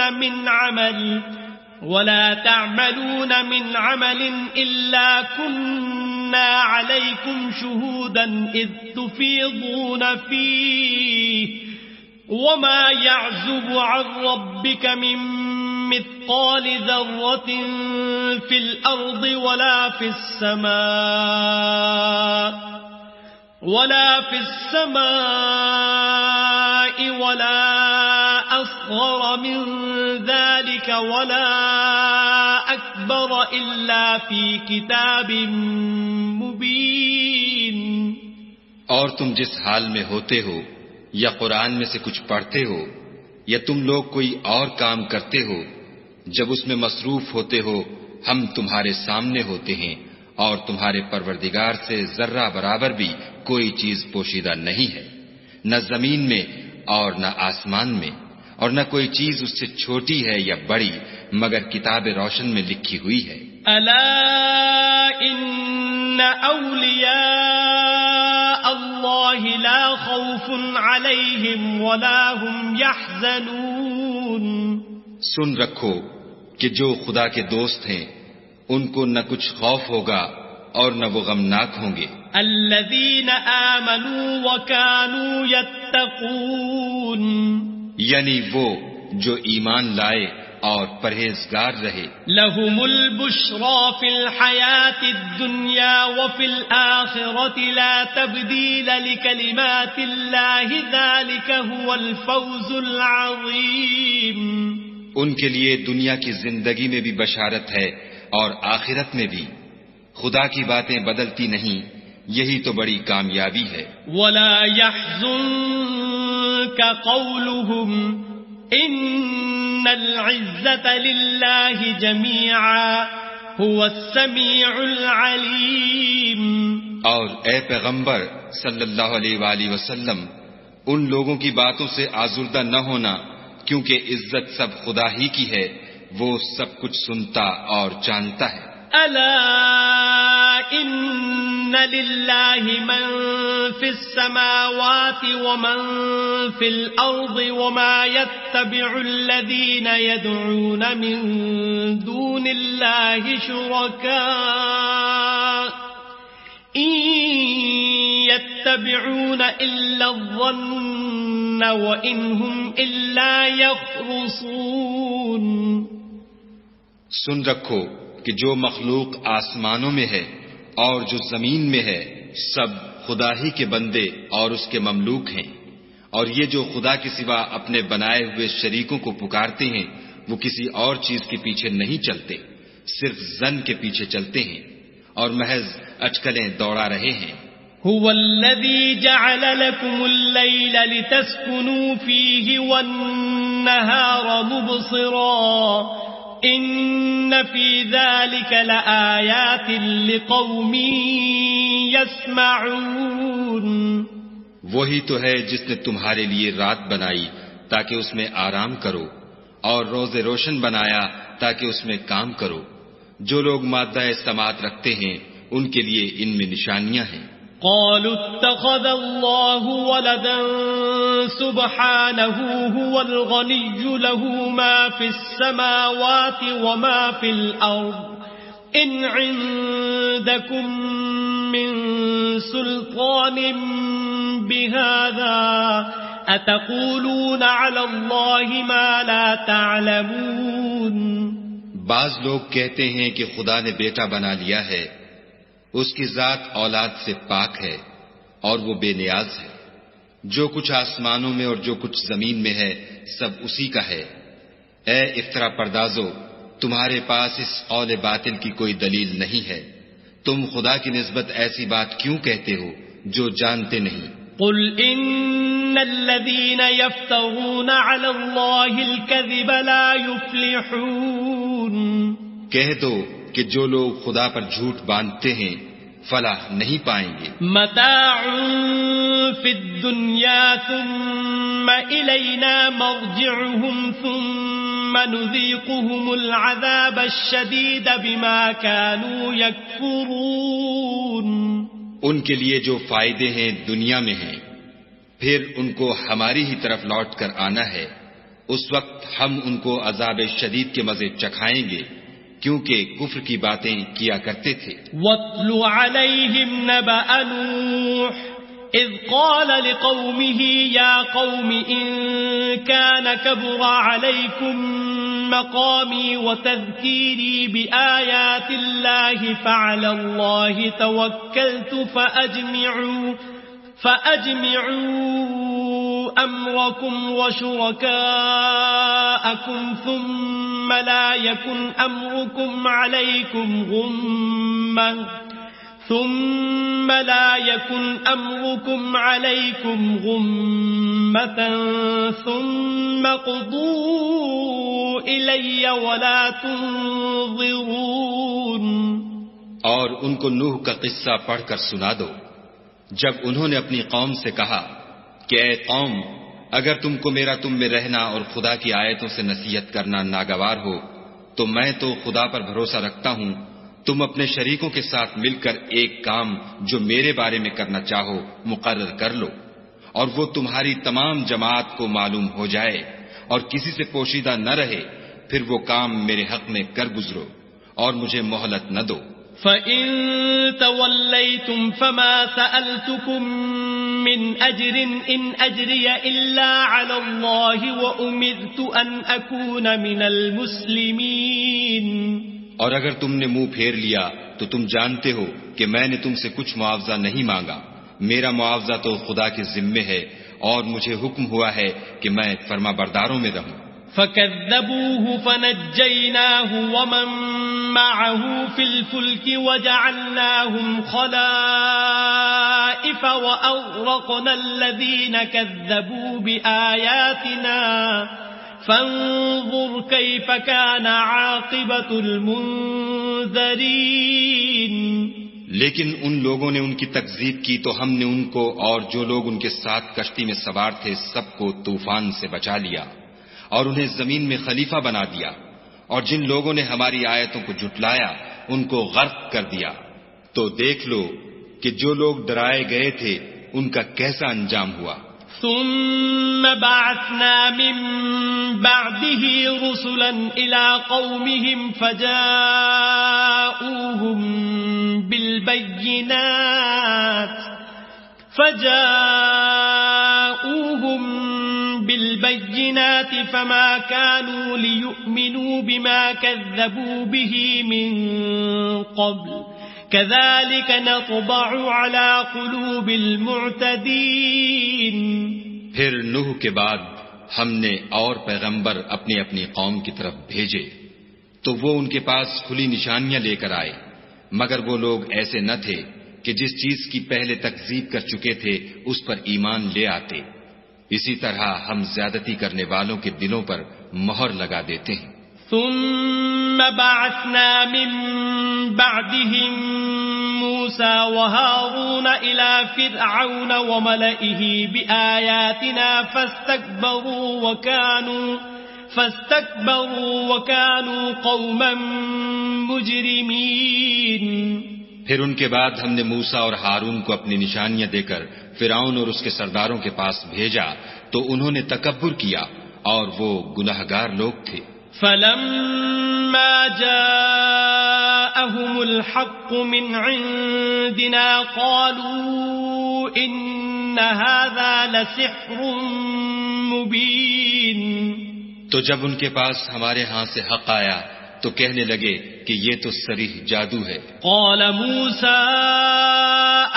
من عمل إلا كنا عليكم شهودا إذ تفيضون فيه وما يعزب عن ربك من مثقال ذرة في الأرض ولا في السماء ولا أصغر من ذلك ولا أكبر إلا في كتاب مبين۔ اور تم جس حال میں ہوتے ہو یا قرآن میں سے کچھ پڑھتے ہو یا تم لوگ کوئی اور کام کرتے ہو، جب اس میں مصروف ہوتے ہو ہم تمہارے سامنے ہوتے ہیں، اور تمہارے پروردگار سے ذرہ برابر بھی کوئی چیز پوشیدہ نہیں ہے، نہ زمین میں اور نہ آسمان میں، اور نہ کوئی چیز اس سے چھوٹی ہے یا بڑی مگر کتاب روشن میں لکھی ہوئی ہے۔ الا ان اولیاء اللہ لا خوف علیہم ولا هم يحزنون۔ سن رکھو کہ جو خدا کے دوست ہیں ان کو نہ کچھ خوف ہوگا اور نہ وہ غمناک ہوں گے۔ الذین آمنوا وکانوا یتقون، یعنی وہ جو ایمان لائے اور پرہیزگار رہے۔ لهم البشرى في الحیاة الدنیا وفي الآخرة لا تبدیل لکلمات اللہ ذلك هو الفوز العظیم۔ ان کے لیے دنیا کی زندگی میں بھی بشارت ہے اور آخرت میں بھی، خدا کی باتیں بدلتی نہیں، یہی تو بڑی کامیابی ہے۔ ولا يحزنك قولهم ان العزة للہ جميعا هو السمیع العلیم۔ اور اے پیغمبر صلی اللہ علیہ وآلہ وسلم، ان لوگوں کی باتوں سے آزردہ نہ ہونا، کیونکہ عزت سب خدا ہی کی ہے، وہ سب کچھ سنتا اور جانتا ہے۔ الا ان للہ من فی السماوات ومن فی الارض وما يتبع الذین يدعون من دون اللہ شرکاء ان يتبعون الا الظن وان هم الا يخرصون۔ سن رکھو کہ جو مخلوق آسمانوں میں ہے اور جو زمین میں ہے سب خدا ہی کے بندے اور اس کے مملوک ہیں، اور یہ جو خدا کے سوا اپنے بنائے ہوئے شریکوں کو پکارتے ہیں وہ کسی اور چیز کے پیچھے نہیں چلتے، صرف ظن کے پیچھے چلتے ہیں اور محض اٹکلیں دوڑا رہے ہیں۔ هو الذي جعل لكم الليل لتسكنوا فيه والنهار مبصرا ان في ذلك لآيات لقوم يسمعون۔ وہی تو ہے جس نے تمہارے لیے رات بنائی تاکہ اس میں آرام کرو، اور روز روشن بنایا تاکہ اس میں کام کرو۔ جو لوگ مادہ سماعت رکھتے ہیں ان کے لیے ان میں نشانیاں ہیں۔ قالوا اتخذ الله ولدا سبحانه هو الغني له ما في السماوات وما في الأرض إن عندكم من سلطان بهذا أتقولون على الله ما لا تعلمون۔ بعض لوگ کہتے ہیں کہ خدا نے بیٹا بنا لیا ہے، اس کی ذات اولاد سے پاک ہے اور وہ بے نیاز ہے۔ جو کچھ آسمانوں میں اور جو کچھ زمین میں ہے سب اسی کا ہے۔ اے افترا پردازو، تمہارے پاس اس قول باطل کی کوئی دلیل نہیں ہے، تم خدا کی نسبت ایسی بات کیوں کہتے ہو جو جانتے نہیں؟ قل ان الذين يفترون على الله الكذب لا يفلحون۔ کہہ دو کہ جو لوگ خدا پر جھوٹ باندھتے ہیں فلاح نہیں پائیں گے۔ متاع فی الدنیا ثم الینا مرجعهم ثم نذیقهم العذاب الشدید بما كانوا یکفرون۔ ان کے لیے جو فائدے ہیں دنیا میں ہیں، پھر ان کو ہماری ہی طرف لوٹ کر آنا ہے، اس وقت ہم ان کو عذاب شدید کے مزے چکھائیں گے کیونکہ کفر کی باتیں کیا کرتے تھے۔ وَاتْلُ عَلَيْهِمْ نَبَأَ نُوحٍ إِذْ قَالَ لِقَوْمِهِ يَا قَوْمِ إِن كَانَ كَبُرَ عَلَيْكُمْ مَقَامِي وَتَذْكِيرِي بِآيَاتِ اللَّهِ فَعَلَى اللَّهِ تَوَكَّلْتُ فَأَجْمِعُوا أَمْرَكُمْ وَشُرَكَاءَكُمْ ثُمَّ لَا يَكُنْ أَمْرُكُمْ عَلَيْكُمْ غُمَّةً ثُمَّ قُضُوا إِلَيَّ وَلَا تُنظِرُونَ۔ اور ان کو نوح کا قصہ پڑھ کر سنا دو، جب انہوں نے اپنی قوم سے کہا کہ اے قوم، اگر تم کو میرا تم میں رہنا اور خدا کی آیتوں سے نصیحت کرنا ناگوار ہو تو میں تو خدا پر بھروسہ رکھتا ہوں، تم اپنے شریکوں کے ساتھ مل کر ایک کام جو میرے بارے میں کرنا چاہو مقرر کر لو، اور وہ تمہاری تمام جماعت کو معلوم ہو جائے اور کسی سے پوشیدہ نہ رہے، پھر وہ کام میرے حق میں کر گزرو اور مجھے مہلت نہ دو۔ فَإِن تَوَلَّيْتُمْ فَمَا سَأَلْتُكُم مِّنْ أَجْرٍ إِنْ أَجْرِيَ إِلَّا عَلَى اللَّهِ وَأُمِرْتُ أَنْ أَكُونَ مِنَ الْمُسْلِمِينَ۔ اور اگر تم نے منہ پھیر لیا تو تم جانتے ہو کہ میں نے تم سے کچھ معاوضہ نہیں مانگا، میرا معاوضہ تو خدا کے ذمے ہے، اور مجھے حکم ہوا ہے کہ میں فرما برداروں میں رہوں۔ فَكَذَّبُوهُ فَنَجَّيْنَاهُ وَمَن مَّعَهُ فِي الْفُلْكِ وَجَعَلْنَاهُمْ خَلَائِفَ وَأَغْرَقْنَا الَّذِينَ كَذَّبُوا بِآيَاتِنَا فَانظُرْ كَيْفَ كَانَ عَاقِبَةُ الْمُنذَرِينَ۔ لیکن ان لوگوں نے ان کی تکذیب کی تو ہم نے ان کو اور جو لوگ ان کے ساتھ کشتی میں سوار تھے سب کو طوفان سے بچا لیا اور انہیں زمین میں خلیفہ بنا دیا، اور جن لوگوں نے ہماری آیتوں کو جھٹلایا ان کو غرق کر دیا۔ تو دیکھ لو کہ جو لوگ ڈرائے گئے تھے ان کا کیسا انجام ہوا۔ ثم بعثنا من بعده رسلا إلى قومهم فجاءوهم بالبينات فما كانوا ليؤمنوا بما كذبوا به من قبل كذلك نطبع على قلوب المعتدين۔ پھر نوح کے بعد ہم نے اور پیغمبر اپنی اپنی قوم کی طرف بھیجے تو وہ ان کے پاس کھلی نشانیاں لے کر آئے، مگر وہ لوگ ایسے نہ تھے کہ جس چیز کی پہلے تکذیب کر چکے تھے اس پر ایمان لے آتے۔ اسی طرح ہم زیادتی کرنے والوں کے دلوں پر مہر لگا دیتے ہیں۔ ثم بعثنا من بعدهم موسى وهارون إلى فرعون وملئه بآياتنا فاستكبروا وكانوا قوما مجرمين۔ پھر ان کے بعد ہم نے موسیٰ اور ہارون کو اپنی نشانیاں دے کر فرعون اور اس کے سرداروں کے پاس بھیجا تو انہوں نے تکبر کیا اور وہ گناہگار لوگ تھے۔ فَلَمَّا جَاءَهُمُ الْحَقُّ مِنْ عِنْدِنَا قَالُوا إِنَّ هَذَا لَسِحْرٌ مُبِينٌ۔ تو جب ان کے پاس ہمارے ہاں سے حق آیا تو کہنے لگے کہ یہ تو صریح جادو ہے۔ قال موسى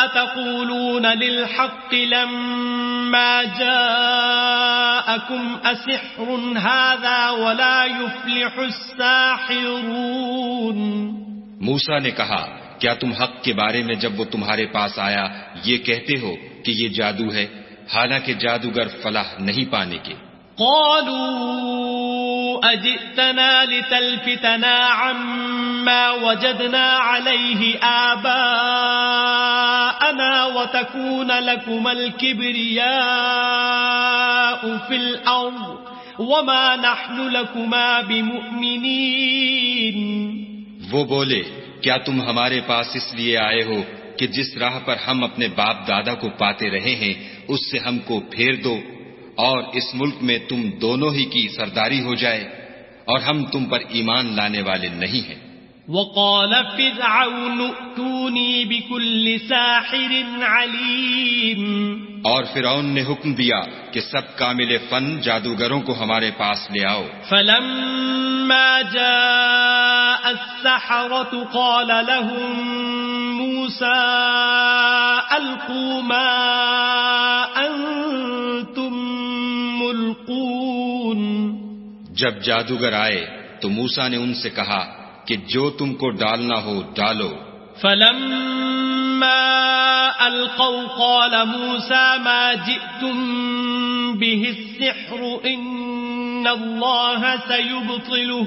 أتقولون للحق لما جاءكم أسحر هذا ولا يفلح الساحرون۔ موسیٰ نے کہا کیا تم حق کے بارے میں جب وہ تمہارے پاس آیا یہ کہتے ہو کہ یہ جادو ہے، حالانکہ جادوگر فلاح نہیں پانے کے۔ قالوا أجئتنا لتلفتنا عما وجدنا عليه آباءنا وتكون لكما الكبرياء في الأرض وما نحن لكما بمؤمنين۔ وہ بولے کیا تم ہمارے پاس اس لیے آئے ہو کہ جس راہ پر ہم اپنے باپ دادا کو پاتے رہے ہیں اس سے ہم کو پھیر دو اور اس ملک میں تم دونوں ہی کی سرداری ہو جائے، اور ہم تم پر ایمان لانے والے نہیں ہیں۔ وقال فرعون ائتوني بكل ساحر عليم۔ اور فرعون نے حکم دیا کہ سب کامل فن جادوگروں کو ہمارے پاس لے آؤ۔ فلما جاء السحرة قال لهم موسى ألقوا ما أنتم ملقون۔ جب جادوگر آئے تو موسیٰ نے ان سے کہا کہ جو تم کو ڈالنا ہو ڈالو۔ فلما ألقوا قال موسى ما جئتم به السحر إن الله سيبطله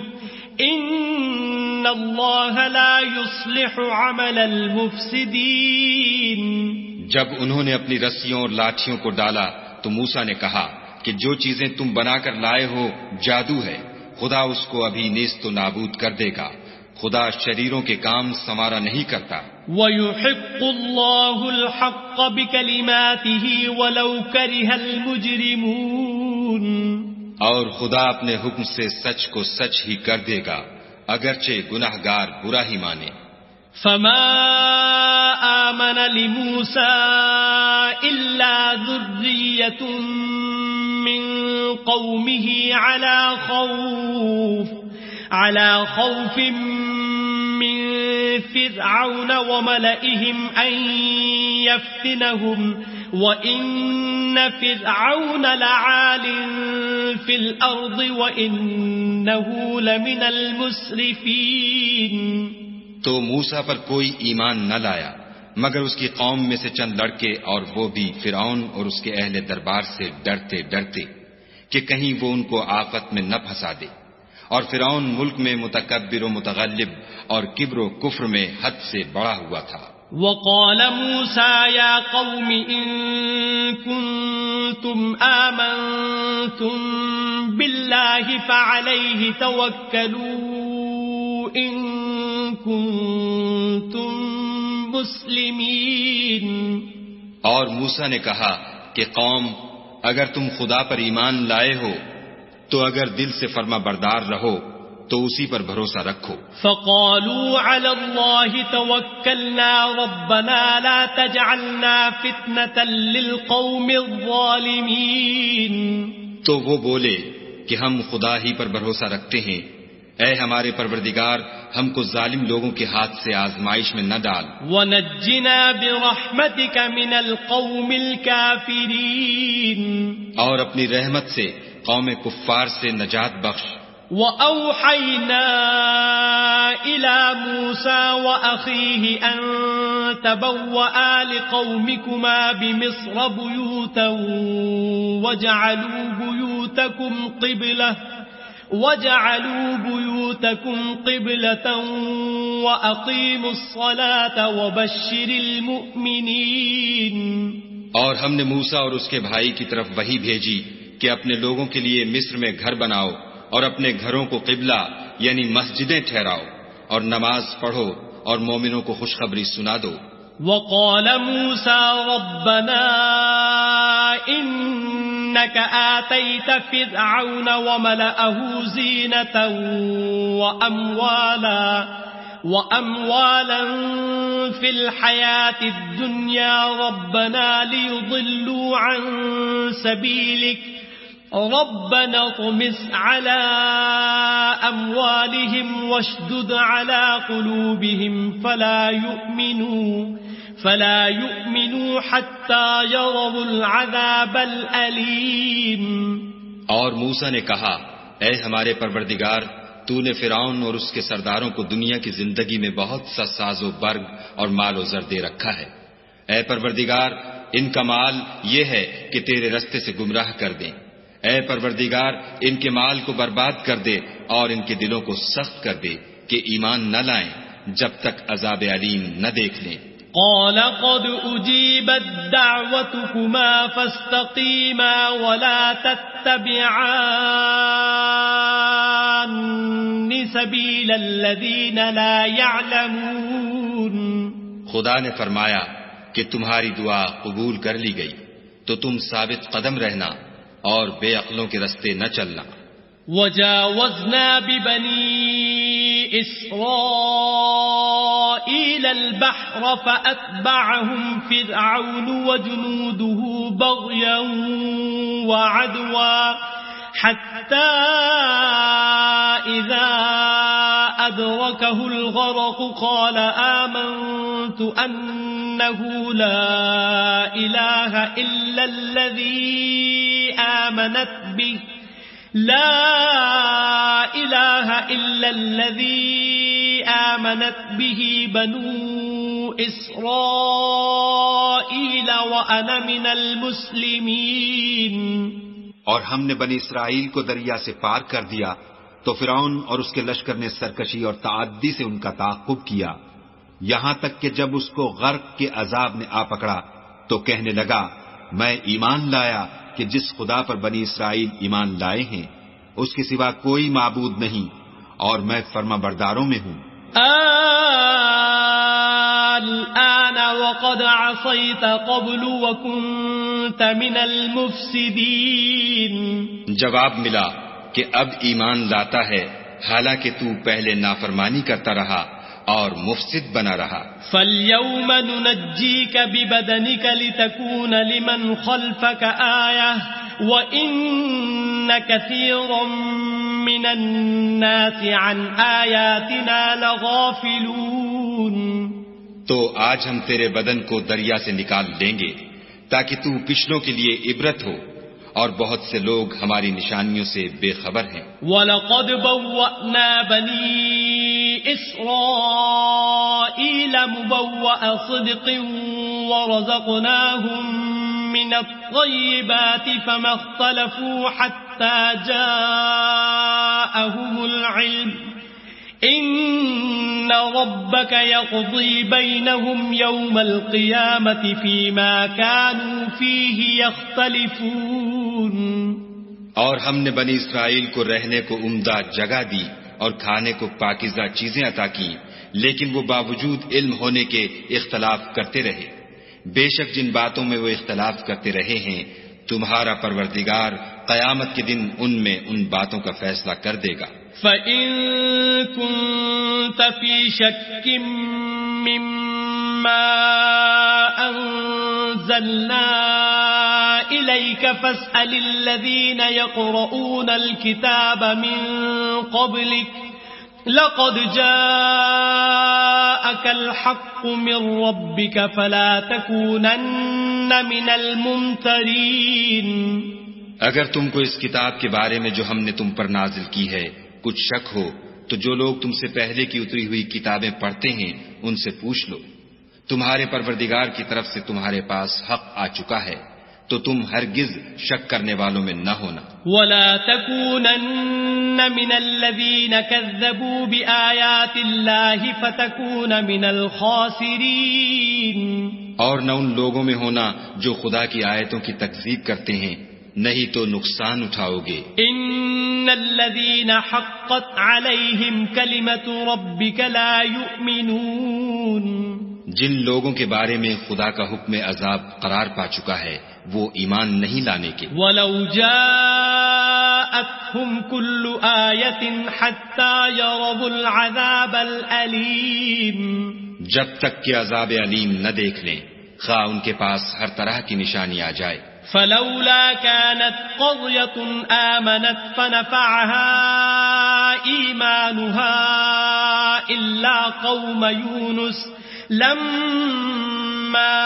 إن الله لا يصلح عمل المفسدين۔ جب انہوں نے اپنی رسیوں اور لاٹھیوں کو ڈالا تو موسیٰ نے کہا کہ جو چیزیں تم بنا کر لائے ہو جادو ہے، خدا اس کو ابھی نیست و نابود کر دے گا، خدا شریروں کے کام سنوارا نہیں کرتا۔ وَيُحِقُّ اللَّهُ الْحَقَّ بِكَلِمَاتِهِ وَلَوْ كَرِهَ الْمُجْرِمُونَ۔ اور خدا اپنے حکم سے سچ کو سچ ہی کر دے گا اگرچہ گناہگار برا ہی مانے۔ فما آمن لموسى إلا ذرية من قومه على خوف من فرعون وملئهم أن يفتنهم وَإِنَّ فِرْعَوْنَ لَعَالٍ فِي الْأَرْضِ وَإِنَّهُ لَمِنَ الْمُسْرِفِينَ. تو موسیٰ پر کوئی ایمان نہ لایا مگر اس کی قوم میں سے چند لڑکے، اور وہ بھی فرعون اور اس کے اہل دربار سے ڈرتے ڈرتے کہ کہیں وہ ان کو آفت میں نہ پھنسا دے. اور فرعون ملک میں متکبر و متغلب اور کبر و کفر میں حد سے بڑا ہوا تھا. وقال موسى يا قوم إن كنتم آمنتم بالله فعليه توكلوا إن كنتم مسلمين. اور موسیٰ نے کہا کہ قوم، اگر تم خدا پر ایمان لائے ہو تو اگر دل سے فرما بردار رہو تو اسی پر بھروسہ رکھو. فقالوا على الله توكلنا ربنا لا تجعلنا فتنة للقوم الظالمين. تو وہ بولے کہ ہم خدا ہی پر بھروسہ رکھتے ہیں، اے ہمارے پروردگار ہم کو ظالم لوگوں کے ہاتھ سے آزمائش میں نہ ڈال. وَنَجِّنَا بِرَحْمَتِكَ مِنَ الْقَوْمِ الْكَافِرِينَ. اور اپنی رحمت سے قوم کفار سے نجات بخش. وَأَوْحَيْنَا إِلَى مُوسَى وَأَخِيهِ أَن تَبَوَّآ لِقَوْمِكُمَا بِمِصْرَ بُيُوتًا وَجَعَلُوا بُيُوتَكُمْ قِبْلَةً وَأَقِيمُوا الصَّلَاةَ وَبَشِّرِ الْمُؤْمِنِينَ. اور ہم نے موسیٰ اور اس کے بھائی کی طرف وحی بھیجی کہ اپنے لوگوں کے لیے مصر میں گھر بناؤ اور اپنے گھروں کو قبلہ یعنی مسجدیں ٹھہراؤ اور نماز پڑھو اور مومنوں کو خوشخبری سنا دو. وقال موسى ربنا إنك آتيت فرعون وملأه زينة وأموالا في الحياة الدنيا ربنا ليضلوا عن سبيلك ربنا اطمس على أموالهم واشدد على قلوبهم فلا يؤمنوا حتى يروا العذاب الأليم. اور موسیٰ نے کہا اے ہمارے پروردگار تو نے فرعون اور اس کے سرداروں کو دنیا کی زندگی میں بہت سا ساز و برگ اور مال و زر دے رکھا ہے. اے پروردگار ان کا مال یہ ہے کہ تیرے رستے سے گمراہ کر دیں. اے پروردگار ان کے مال کو برباد کر دے اور ان کے دلوں کو سخت کر دے کہ ایمان نہ لائیں جب تک عذاب علیم نہ دیکھ لیں. قال قد أجيبت دعوتكما فاستقيما ولا تتبعان سبيل الذين لا يعلمون. خدا نے فرمایا کہ تمہاری دعا قبول کر لی گئی تو تم ثابت قدم رہنا اور بے عقلوں کے رستے نہ چلنا. وجاوزنا ببني إسرائيل البحر فأتبعهم فرعون وجنوده بغيا وعدوا حتى إذا أدركه الغرق قال آمنت أنه لا إله إلا الذي آمنت به بنو إسرائيل وأنا من المسلمين. اور ہم نے بنی اسرائیل کو دریا سے پار کر دیا تو فرعون اور اس کے لشکر نے سرکشی اور تعدی سے ان کا تعاقب کیا یہاں تک کہ جب اس کو غرق کے عذاب نے آ پکڑا تو کہنے لگا میں ایمان لایا کہ جس خدا پر بنی اسرائیل ایمان لائے ہیں اس کے سوا کوئی معبود نہیں اور میں فرما برداروں میں ہوں. الآن وقد عصيت قبل وكنت من المفسدين. جواب ملا کہ اب ایمان لاتا ہے حالانکہ تو پہلے نافرمانی کرتا رہا اور مفسد بنا رہا. فَالْيَوْمَ نُنَجِّيكَ بِبَدَنِكَ لِتَكُونَ لِمَنْ خَلْفَكَ آيَةً وَإِنَّ كَثِيرًا مِنَ النَّاسِ عَنْ آيَاتِنَا لَغَافِلُونَ. تو آج ہم تیرے بدن کو دریا سے نکال لیں گے تاکہ تو پچھلوں کے لیے عبرت ہو، اور بہت سے لوگ ہماری نشانیوں سے بے خبر ہیں. وَلَقَدْ بَوَّأْنَا بَنِي إِسْرَائِيلَ مُبَوَّأَ صِدْقٍ وَرَزَقْنَاهُمْ مِنَ الطَّيِّبَاتِ فَمَا اخْتَلَفُوا حَتَّى جَاءَهُمُ الْعِلْمُ إِنَّ رَبَّكَ يَقْضِي بَيْنَهُمْ يَوْمَ الْقِيَامَةِ فِيمَا كَانُوا فِيهِ يَخْتَلِفُونَ. اور ہم نے بنی اسرائیل کو رہنے کو عمدہ جگہ دی اور کھانے کو پاکیزہ چیزیں عطا کی، لیکن وہ باوجود علم ہونے کے اختلاف کرتے رہے. بے شک جن باتوں میں وہ اختلاف کرتے رہے ہیں تمہارا پروردگار قیامت کے دن ان میں ان باتوں کا فیصلہ کر دے گا. فَإِن كُنتَ فِي شَكٍّ مِّمَّا أَنزَلْنَا إِلَيْكَ فَاسْأَلِ الَّذِينَ يَقْرَؤُونَ الْكِتَابَ مِن قَبْلِكَ لَقَدْ جَاءَكَ الْحَقُّ مِن رَّبِّكَ فَلَا تَكُونَنَّ مِنَ الْمُمْتَرِينَ. اگر تم کو اس کتاب کے بارے میں جو ہم نے تم پر نازل کی ہے کچھ شک ہو تو جو لوگ تم سے پہلے کی اتری ہوئی کتابیں پڑھتے ہیں ان سے پوچھ لو. تمہارے پروردگار کی طرف سے تمہارے پاس حق آ چکا ہے تو تم ہرگز شک کرنے والوں میں نہ ہونا. وَلَا تَكُونَنَّ مِنَ الَّذِينَ كَذَّبُوا بِآيَاتِ اللَّهِ فَتَكُونَ مِنَ الْخَاسِرِينَ. اور نہ ان لوگوں میں ہونا جو خدا کی آیتوں کی تکذیب کرتے ہیں، نہیں تو نقصان اٹھاؤ گے. ان الذين حقت عليهم كلمة ربك لا يؤمنون. جن لوگوں کے بارے میں خدا کا حکم عذاب قرار پا چکا ہے وہ ایمان نہیں لانے کے. ولو جاءتهم كل آية حتى يروا العذاب الأليم. جب تک کہ عذاب علیم نہ دیکھ لیں خواہ ان کے پاس ہر طرح کی نشانی آ جائے. فلولا كانت قرية آمنت فنفعها إيمانها إلا قوم يونس لما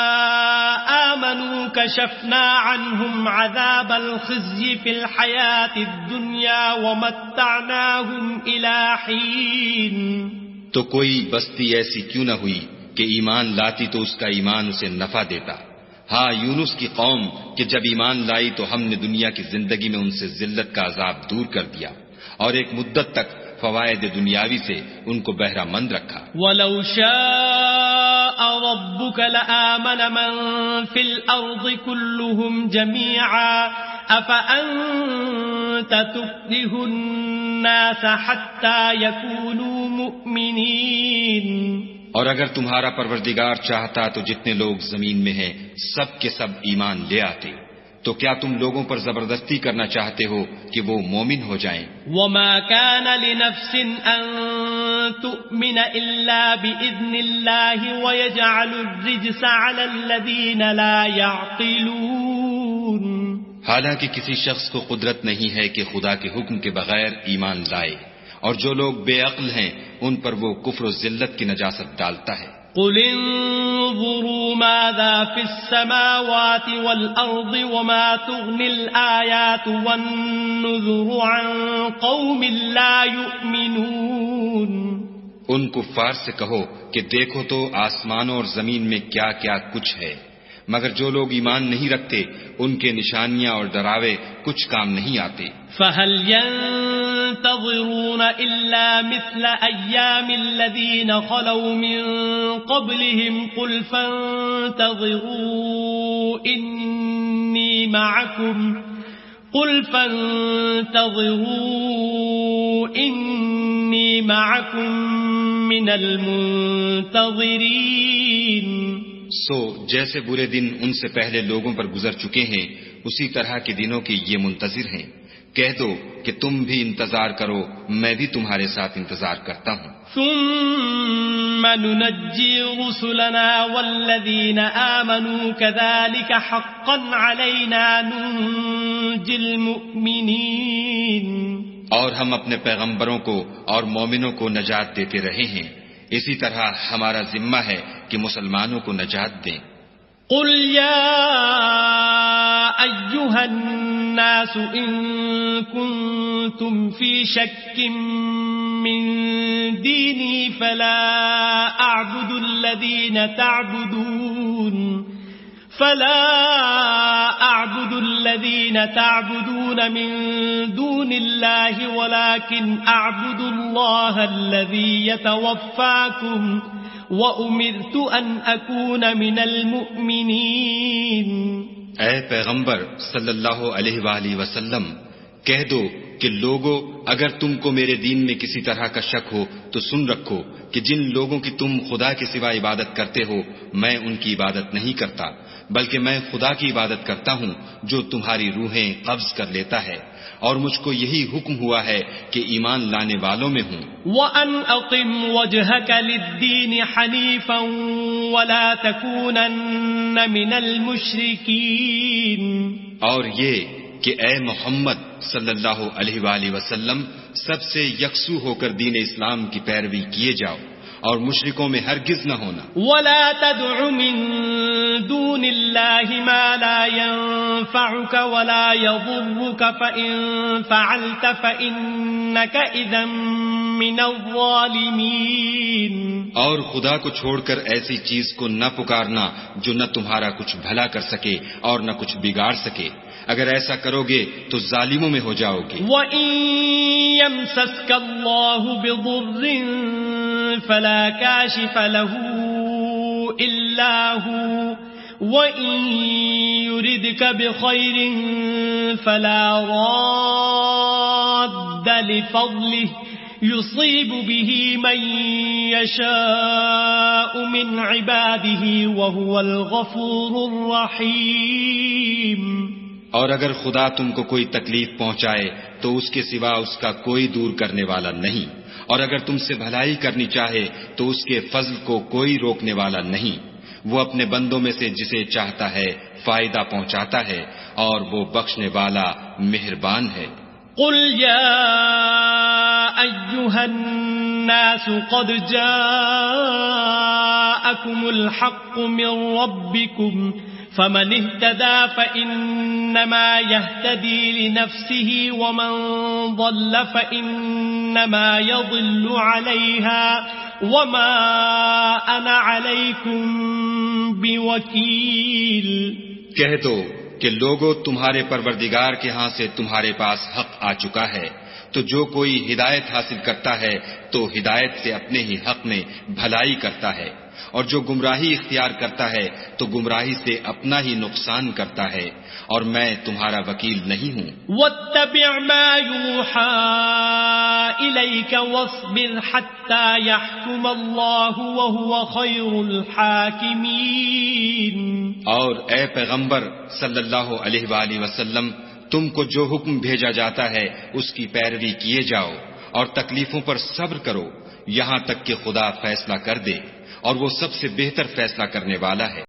آمنوا كشفنا عنهم عذاب الخزي في الحياة الدنيا ومتعناهم إلى حين. تو کوئی بستی ایسی کیوں نہ ہوئی کہ ایمان لاتی تو اس کا ایمان اسے نفع دیتا. ہاں یونس کی قوم کہ جب ایمان لائی تو ہم نے دنیا کی زندگی میں ان سے ذلت کا عذاب دور کر دیا اور ایک مدت تک فوائد دنیاوی سے ان کو بہرہ مند رکھا. وَلَوْ شَاءَ رَبُّكَ لَآمَنَ مَن فِي الْأَرْضِ كُلُّهُمْ جَمِيعًا أَفَأَنْتَ تُكْرِهُ النَّاسَ حَتَّى يَكُونُوا مُؤْمِنِينَ. اور اگر تمہارا پروردگار چاہتا تو جتنے لوگ زمین میں ہیں سب کے سب ایمان لے آتے. تو کیا تم لوگوں پر زبردستی کرنا چاہتے ہو کہ وہ مومن ہو جائیں؟ وَمَا كَانَ لِنَفْسٍ أَن تُؤْمِنَ إِلَّا بِإِذْنِ اللَّهِ وَيَجْعَلُ الرِّجْسَ عَلَى الَّذِينَ لَا يَعْقِلُونَ. حالانکہ کسی شخص کو قدرت نہیں ہے کہ خدا کے حکم کے بغیر ایمان لائے، اور جو لوگ بے عقل ہیں ان پر وہ کفر و ذلت کی نجاست ڈالتا ہے. قُلِ انظُرُوا مَاذَا فِي السَّمَاوَاتِ وَالْأَرْضِ وَمَا تُغْنِي الْآيَاتُ وَالنُّذُرُ عَن قَوْمٍ لَّا يُؤْمِنُونَ. ان کفار سے کہو کہ دیکھو تو آسمانوں اور زمین میں کیا کیا کچھ ہے، مگر جو لوگ ایمان نہیں رکھتے ان کے نشانیاں اور ڈراوے کچھ کام نہیں آتے. فَهَلْ يَنتَظِرُونَ إِلَّا مِثْلَ أَيَّامِ الَّذِينَ خَلَوْا مِن قَبْلِهِمْ قُلْ فَانتَظِرُوا إِنِّي مَعَكُمْ مِنَ الْمُنتَظِرِينَ. سو جیسے برے دن ان سے پہلے لوگوں پر گزر چکے ہیں اسی طرح کے دنوں کے یہ منتظر ہیں. کہہ دو کہ تم بھی انتظار کرو، میں بھی تمہارے ساتھ انتظار کرتا ہوں. ثم ننجي رسلنا والذين آمنوا كذلك حقا علينا ننجي المؤمنين. اور ہم اپنے پیغمبروں کو اور مومنوں کو نجات دیتے رہے ہیں، اسی طرح ہمارا ذمہ ہے کہ مسلمانوں کو نجات دیں. قل يا أيها الناس إن كنتم في شك من ديني فلا أعبد الذين تعبدون من دون الله ولكن أعبد الله الذي يتوفاكم وَأُمِرْتُ أَنْ أَكُونَ مِنَ الْمُؤْمِنِينَ. اے پیغمبر صلی اللہ علیہ وآلہ وسلم، کہہ دو کہ لوگو، اگر تم کو میرے دین میں کسی طرح کا شک ہو تو سن رکھو کہ جن لوگوں کی تم خدا کے سوا عبادت کرتے ہو میں ان کی عبادت نہیں کرتا، بلکہ میں خدا کی عبادت کرتا ہوں جو تمہاری روحیں قبض کر لیتا ہے، اور مجھ کو یہی حکم ہوا ہے کہ ایمان لانے والوں میں ہوں. وَأَنْ أَقِمْ وَجْهَكَ لِلدِّينِ حَنِيفًا وَلَا تَكُونَنَّ مِنَ الْمُشْرِكِينَ. اور یہ کہ اے محمد صلی اللہ علیہ وآلہ وسلم سب سے یکسو ہو کر دین اسلام کی پیروی کیے جاؤ اور مشرکوں میں ہرگز نہ ہونا. وَلَا تَدْعُ مِن دُونِ اللَّهِ مَا لَا يَنفَعُكَ وَلَا يَضُرُّكَ فَإِن فَعَلْتَ فَإِنَّكَ إِذًا مِّنَ الظَّالِمِينَ. اور خدا کو چھوڑ کر ایسی چیز کو نہ پکارنا جو نہ تمہارا کچھ بھلا کر سکے اور نہ کچھ بگاڑ سکے، اگر ایسا کرو گے تو ظالموں میں ہو جاؤ گے. وَإِن يَمْسَسْكَ اللَّهُ بِضُرٍّ فَلَا كَاشِفَ لَهُ إِلَّا هُوَ وَإِن يُرِدْكَ بِخَيْرٍ فَلَا رَادَّ لِفَضْلِهِ يُصِيبُ بِهِ مَن يَشَاءُ مِنْ عِبَادِهِ وَهُوَ الْغَفُورُ الرَّحِيمُ. اور اگر خدا تم کو کوئی تکلیف پہنچائے تو اس کے سوا اس کا کوئی دور کرنے والا نہیں، اور اگر تم سے بھلائی کرنی چاہے تو اس کے فضل کو کوئی روکنے والا نہیں. وہ اپنے بندوں میں سے جسے چاہتا ہے فائدہ پہنچاتا ہے اور وہ بخشنے والا مہربان ہے. قل يا أيها الناس قد جاءكم الحق من ربكم فمن اهتدى فإنما يهتدي لنفسه ومن ضل فإنما يضل عليها وما أنا عليكم بوكيل. کہہ دو کہ لوگو تمہارے پروردگار کے ہاں سے تمہارے پاس حق آ چکا ہے، تو جو کوئی ہدایت حاصل کرتا ہے تو ہدایت سے اپنے ہی حق میں بھلائی کرتا ہے، اور جو گمراہی اختیار کرتا ہے تو گمراہی سے اپنا ہی نقصان کرتا ہے، اور میں تمہارا وکیل نہیں ہوں. واتبع ما يوحى إليك واصبر حتى يحكم الله وهو خير الحاكمين. اور اے پیغمبر صلی اللہ علیہ وآلہ وسلم، تم کو جو حکم بھیجا جاتا ہے اس کی پیروی کیے جاؤ اور تکلیفوں پر صبر کرو یہاں تک کہ خدا فیصلہ کر دے، اور وہ سب سے بہتر فیصلہ کرنے والا ہے.